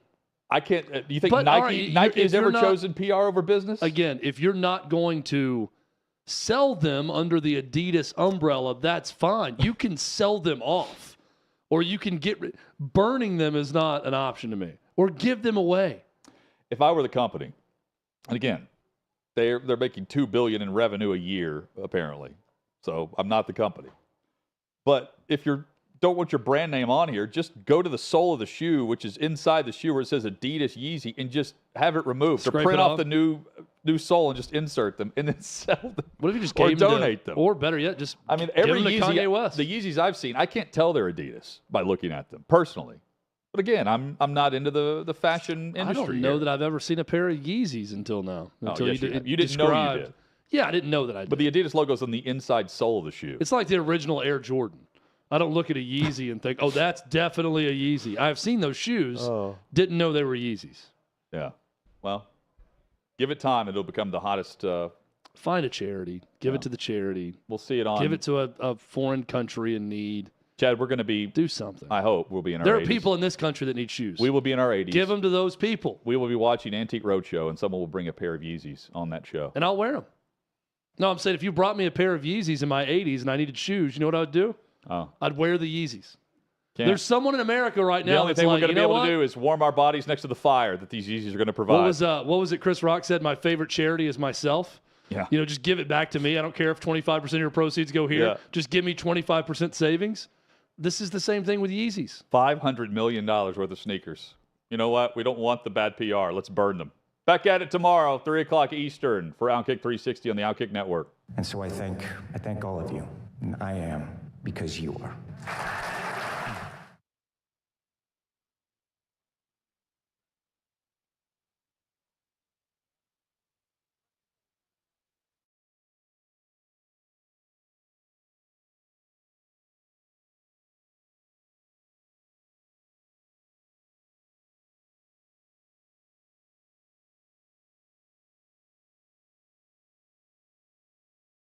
I can't. Do you think Nike has ever chosen PR over business? Again, if you're not going to sell them under the Adidas umbrella, that's fine. You can sell them off, or you can burning them is not an option to me, or give them away. If I were the company, and again, they're making $2 billion in revenue a year apparently, so I'm not the company. But if you're don't want your brand name on here, just go to the sole of the shoe, which is inside the shoe where it says Adidas Yeezy, and just have it removed. Or print off the new sole and just insert them and then sell them. What if you just or gave donate them? Or better yet, just every give them to Yeezy, Kanye West. the Yeezys I've seen, I can't tell they're Adidas by looking at them personally. But again, I'm not into the fashion industry. I don't know that I've ever seen a pair of Yeezys until now. Until yes, you you didn't know you did. Yeah, I didn't know that I did. But the Adidas logo's on the inside sole of the shoe. It's like the original Air Jordan. I don't look at a Yeezy and think, oh, that's definitely a Yeezy. I've seen those shoes. Didn't know they were Yeezys. Yeah. Well, give it time. It'll become the hottest. Find a charity. Give it to the charity. We'll see it on. Give it to a foreign country in need. Chad, we're going to do something. I hope we'll be in our 80s. There are people in this country that need shoes. We will be in our 80s. Give them to those people. We will be watching Antique Roadshow, and someone will bring a pair of Yeezys on that show. And I'll wear them. No, I'm saying if you brought me a pair of Yeezys in my 80s and I needed shoes, you know what I would do? I'd wear the Yeezys. There's someone in America right now. The only thing we're going to be able to do is warm our bodies next to the fire that these Yeezys are going to provide. What was it Chris Rock said? My favorite charity is myself. Yeah. Just give it back to me. I don't care if 25% of your proceeds go here. Yeah. Just give me 25% savings. This is the same thing with Yeezys. $500 million worth of sneakers. You know what? We don't want the bad PR. Let's burn them. Back at it tomorrow, 3 o'clock Eastern for OutKick 360 on the OutKick Network. And so I thank all of you. And I am because you are.